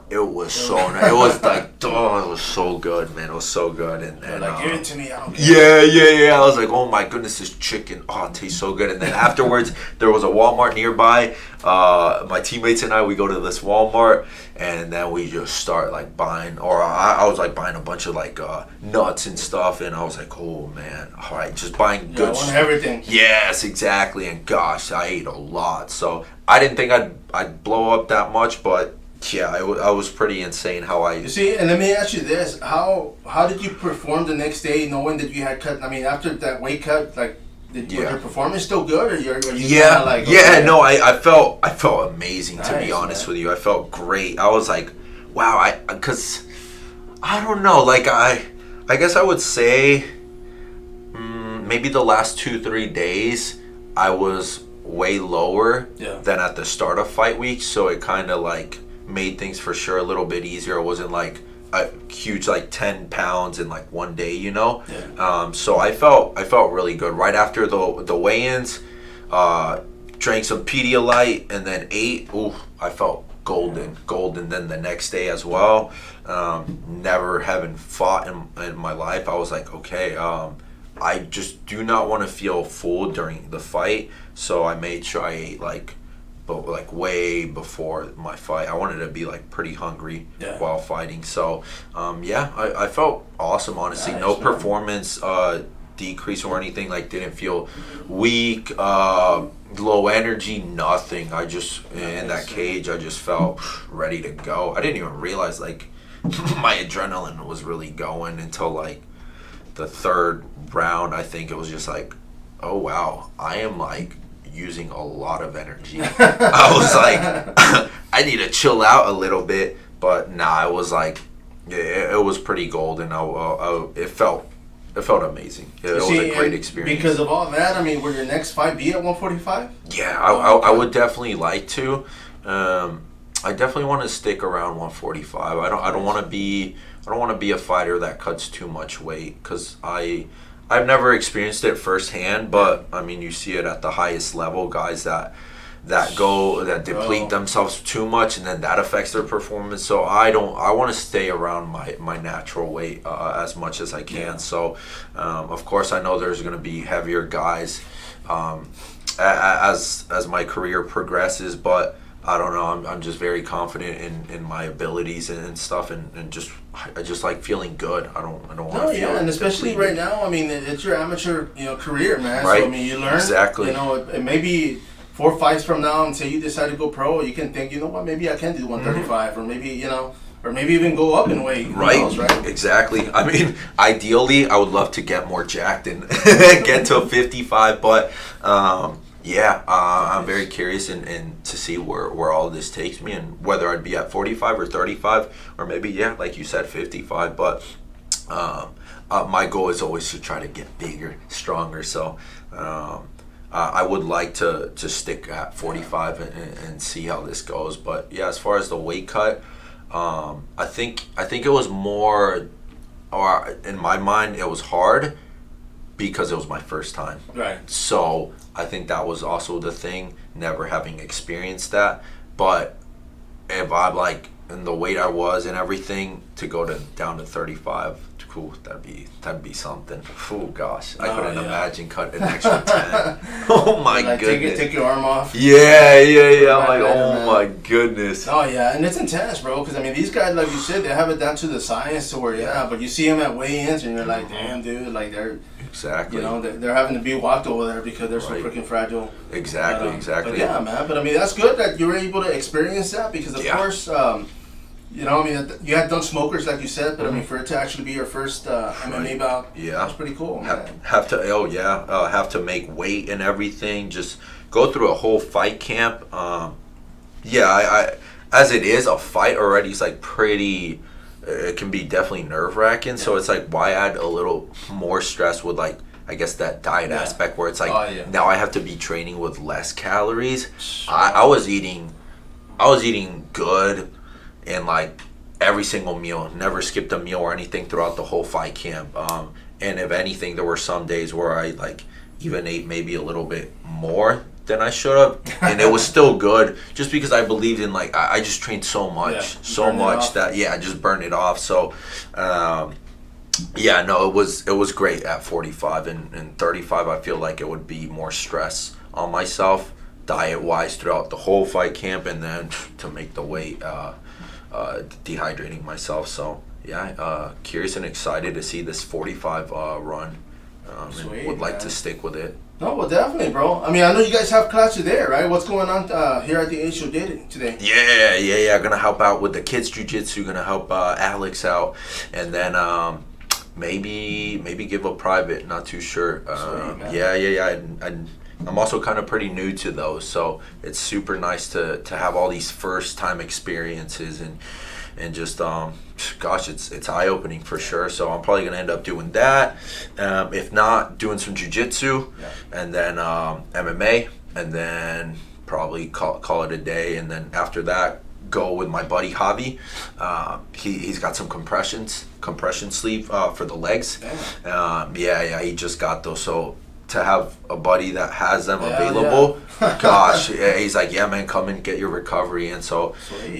it was so nice. It was like, it was so good, man. It was so good. And like, give it to me. I don't care. Yeah. I was like, oh my goodness, this chicken. Oh, it tastes so good. And then afterwards, there was a Walmart nearby. My teammates and I, we go to this Walmart, and then we just start like buying, or I was like buying a bunch of like nuts and stuff. And I was like, oh man, all right, just buying good stuff. Everything. Yes, exactly. And gosh, I ate a lot. So I didn't think I'd blow up that much, but yeah, I was pretty insane how I. You see, and let me ask you this: how did you perform the next day, knowing that you had cut? I mean, after that weight cut, like, was your performance still good, or you kinda like? Okay, no, I felt amazing, to be honest with you. I felt great. I was like, wow, because I don't know, like I guess I would say maybe the last 2-3 days I was way lower than at the start of fight week, so it kind of like made things for sure a little bit easier. It wasn't like a huge like 10 pounds in like one day, you know. Yeah. So I felt really good right after the weigh-ins. Drank some Pedialyte and then ate. Ooh, I felt golden. Then the next day as well. Never having fought in my life, I was like, okay, I just do not want to feel full during the fight, so I made sure I ate like way before my fight. I wanted to be like pretty hungry while fighting. So I felt awesome, honestly. Nice, no man. performance decrease or anything. Like, didn't feel weak, low energy, nothing. I just in that cage, I just felt ready to go. I didn't even realize like my adrenaline was really going until like the third round. I think it was just like, oh wow, I am like using a lot of energy. I was like, I need to chill out a little bit. But nah, it was like, yeah, it was pretty golden. It felt amazing. It was a great experience. Because of all that, I mean, will your next fight be at 145? Yeah, I would definitely like to. I definitely want to stick around 145. I don't want to be a fighter that cuts too much weight, because I've never experienced it firsthand, but I mean, you see it at the highest level, guys that deplete themselves too much, and then that affects their performance. So I want to stay around my natural weight as much as I can. Yeah. So of course, I know there's going to be heavier guys as my career progresses, but I don't know. I'm just very confident in my abilities and stuff, and I just like feeling good. I don't want to feel. Yeah, and especially right now. I mean, it's your amateur career, man. Right. So I mean, you learn exactly. It may be 4 fights from now, and say you decide to go pro, you can think, you know what, maybe I can do 135, or maybe or maybe even go up in weight. Right. Who knows, right. Exactly. I mean, ideally, I would love to get more jacked and get to a 55, but. I'm very curious and to see where all this takes me, and whether I'd be at 45 or 35, or maybe, like you said, 55. But my goal is always to try to get bigger, stronger. So I would like to stick at 45 and see how this goes. But yeah, as far as the weight cut, I think it was more, or in my mind, it was hard because it was my first time. Right. So I think that was also the thing, never having experienced that. But if I'm like in the weight I was and everything, to go down to 35, cool, that'd be something. Oh gosh, I couldn't imagine cutting an extra 10. Oh my goodness. Take your arm off. Yeah. I'm like, oh my goodness. Oh yeah, and it's intense, bro. Because I mean, these guys, like you said, they have it down to the science to where but you see them at weigh-ins and you're like, damn, dude, like they're. Exactly. They're having to be walked over there because they're so freaking fragile. Exactly. But yeah, man. But I mean, that's good that you were able to experience that, because of course, I mean, you had done smokers, like you said, but I mean, for it to actually be your first MMA bout, that's pretty cool, man. Have to make weight and everything. Just go through a whole fight camp. I as it is, a fight already is like pretty. It can be definitely nerve-wracking, so it's like, why add a little more stress with, like, I guess that diet aspect, where it's like, now I have to be training with less calories. I was eating good in like every single meal, never skipped a meal or anything throughout the whole fight camp. And if anything, there were some days where I like even ate maybe a little bit more than I should have, and it was still good, just because I believed in, like, I just trained so much that I just burned it off. So it was great at 45, and 35 I feel like it would be more stress on myself diet wise throughout the whole fight camp, and then to make the weight, dehydrating myself. So curious and excited to see this 45 run, Sweet, and would like to stick with it. No, well, definitely, bro. I mean, I know you guys have classes there, right? What's going on here at the HO today? Yeah. Gonna help out with the kids jiu-jitsu. Gonna help Alex out, and then maybe give a private. Not too sure. I'm also kind of pretty new to those, so it's super nice to have all these first time experiences, and just it's eye-opening for sure. So I'm probably gonna end up doing that, if not doing some jiu-jitsu, and then MMA, and then probably call it a day. And then after that, go with my buddy Javi. He's got some compression sleeve for the legs. He just got those. So to have a buddy that has them available, gosh, he's like, yeah, man, come and get your recovery. And so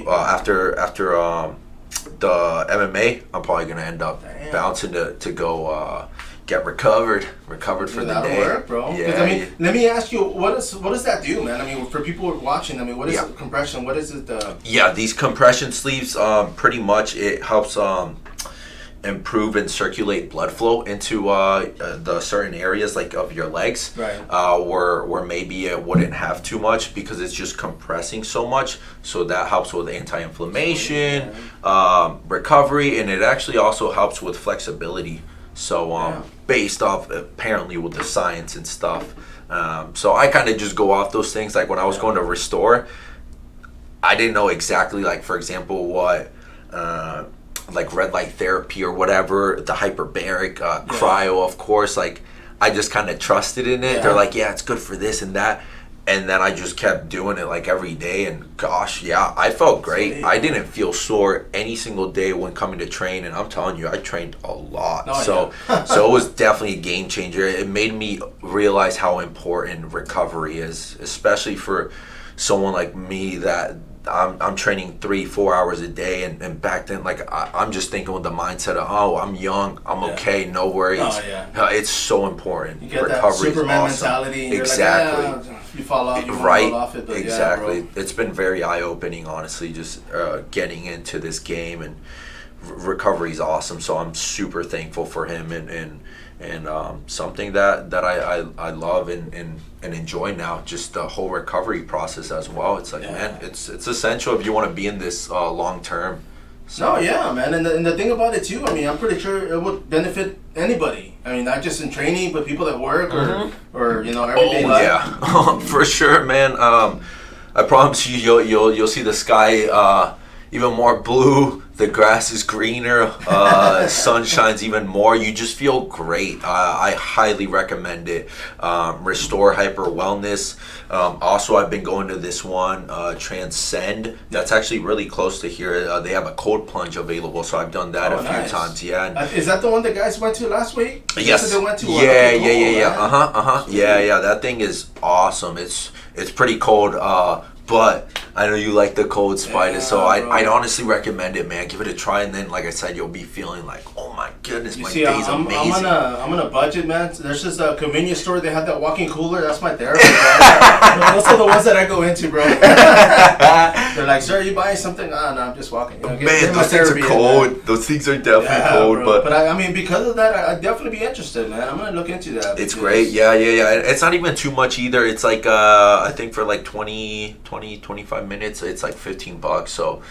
after the MMA, I'm probably gonna end up bouncing to go get recovered for the day. Work, bro. Yeah, I mean, let me ask you, what does that do, man? I mean, for people watching, I mean, what is compression? What is it? These compression sleeves, pretty much it helps improve and circulate blood flow into the certain areas like of your legs, right? Where maybe it wouldn't have too much because it's just compressing so much. So that helps with anti-inflammation, recovery, and it actually also helps with flexibility. So based off apparently with the science and stuff. So I kind of just go off those things. Like when I was going to Restore, I didn't know exactly, like, for example, what like red light therapy or whatever, the hyperbaric, cryo, of course, like I just kind of trusted in it. They're like, yeah, it's good for this and that. And then I just kept doing it like every day, and gosh, I felt great. Sweet. I didn't feel sore any single day when coming to train, and I'm telling you, I trained a lot. So it was definitely a game changer. It made me realize how important recovery is, especially for someone like me that I'm training 3-4 hours a day, and back then, like, I'm just thinking with the mindset of, oh, I'm young, I'm okay, no worries. It's so important. You get recovery that Superman is awesome. mentality. Exactly. You're like, you fall off, you right. fall off it. But exactly. It's been very eye-opening, honestly, just getting into this game, and recovery is awesome. So I'm super thankful for him, and something that I love and enjoy now, just the whole recovery process as well. It's like, man, it's essential if you want to be in this long term. So. No, yeah, man, and the thing about it too, I mean, I'm pretty sure it would benefit anybody. I mean, not just in training, but people at work or everyday life. Yeah, for sure, man. I promise you'll see the sky even more blue. The grass is greener. Sun shines even more. You just feel great. I highly recommend it. Restore Hyper Wellness. Also, I've been going to this one, Transcend. That's actually really close to here. They have a cold plunge available, so I've done that a few times. Yeah. Is that the one the guys went to last week? Yes. They went to, yeah. Yeah. That thing is awesome. It's pretty cold. But I know you like the cold, Spider, so I'd honestly recommend it, man. Give it a try, and then, like I said, you'll be feeling like, oh my goodness, my day's amazing. I'm on a budget, man. There's just a convenience store. They have that walk-in cooler. That's my therapy, bro. Those are the ones that I go into, bro. They're like, sir, are you buying something? No, I'm just walking. Man, those things are cold. Those things are definitely cold, bro. But I mean, because of that, I'd definitely be interested, man. I'm gonna look into that. It's great. Yeah. It's not even too much either. It's like I think for like 25 minutes, it's like $15. So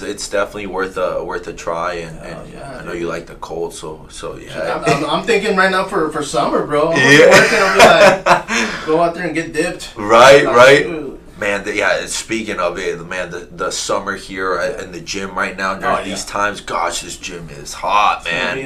it's definitely worth a try, and I know you like the cold, so yeah. I'm thinking right now for summer, bro. I'm working. I'll be like, go out there and get dipped. Right. Ooh. Man, speaking of it, man, the summer here in the gym right now during these times, gosh, this gym is hot, man.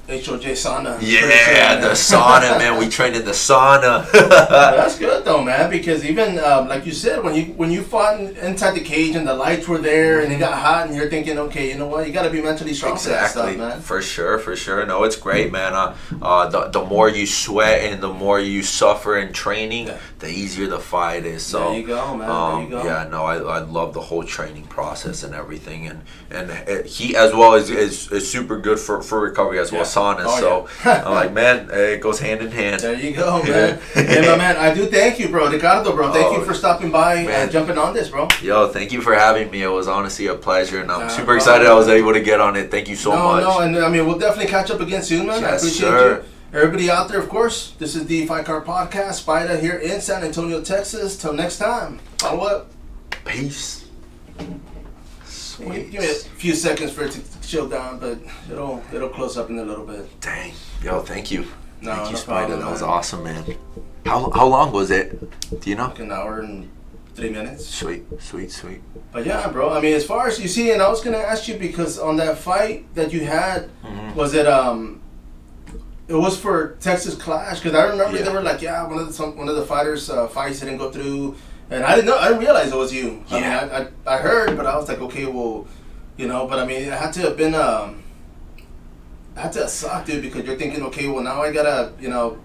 HOJ sauna. Yeah, the sauna, man. We train in the sauna. That's good though, man, because even like you said, when you fought inside the cage and the lights were there and it got hot, and you're thinking, okay, you know what, you got to be mentally strong for that stuff, man. For sure. No, it's great, man. The more you sweat and the more you suffer in training, the easier the fight is. So there you go, man. There you go. Yeah, no, I love the whole training process and everything, and he as well is super good for recovery as well. Sauna. I'm like, man, it goes hand in hand. There you go, man. Hey, my man, I do thank you, bro. Ricardo, bro. Thank you for stopping by and jumping on this, bro. Yo, thank you for having me. It was honestly a pleasure, and I'm super excited I was able to get on it. Thank you so much. No, and I mean, we'll definitely catch up again soon, man. Yes, I appreciate you. Everybody out there, of course, this is the Fight Card Podcast, Spider here in San Antonio, Texas. Till next time, follow up. Peace. Sweet. Give me a few seconds for it to chill down, but it'll close up in a little bit. Dang. Yo, thank you. Thank you, Spider. Problem, that was awesome, man. How long was it? Do you know? Like an hour and 3 minutes. Sweet. But yeah, bro. I mean, as far as you see, and I was gonna ask you because on that fight that you had, was it it was for Texas Clash? Because I remember they were like, one of the fighters' fights didn't go through, And I didn't realize it was you. Yeah. I mean, I heard, but I was like, okay, well, you know, but I mean, it had to have been, it had to have sucked, dude, because you're thinking, okay, well, now I gotta, you know,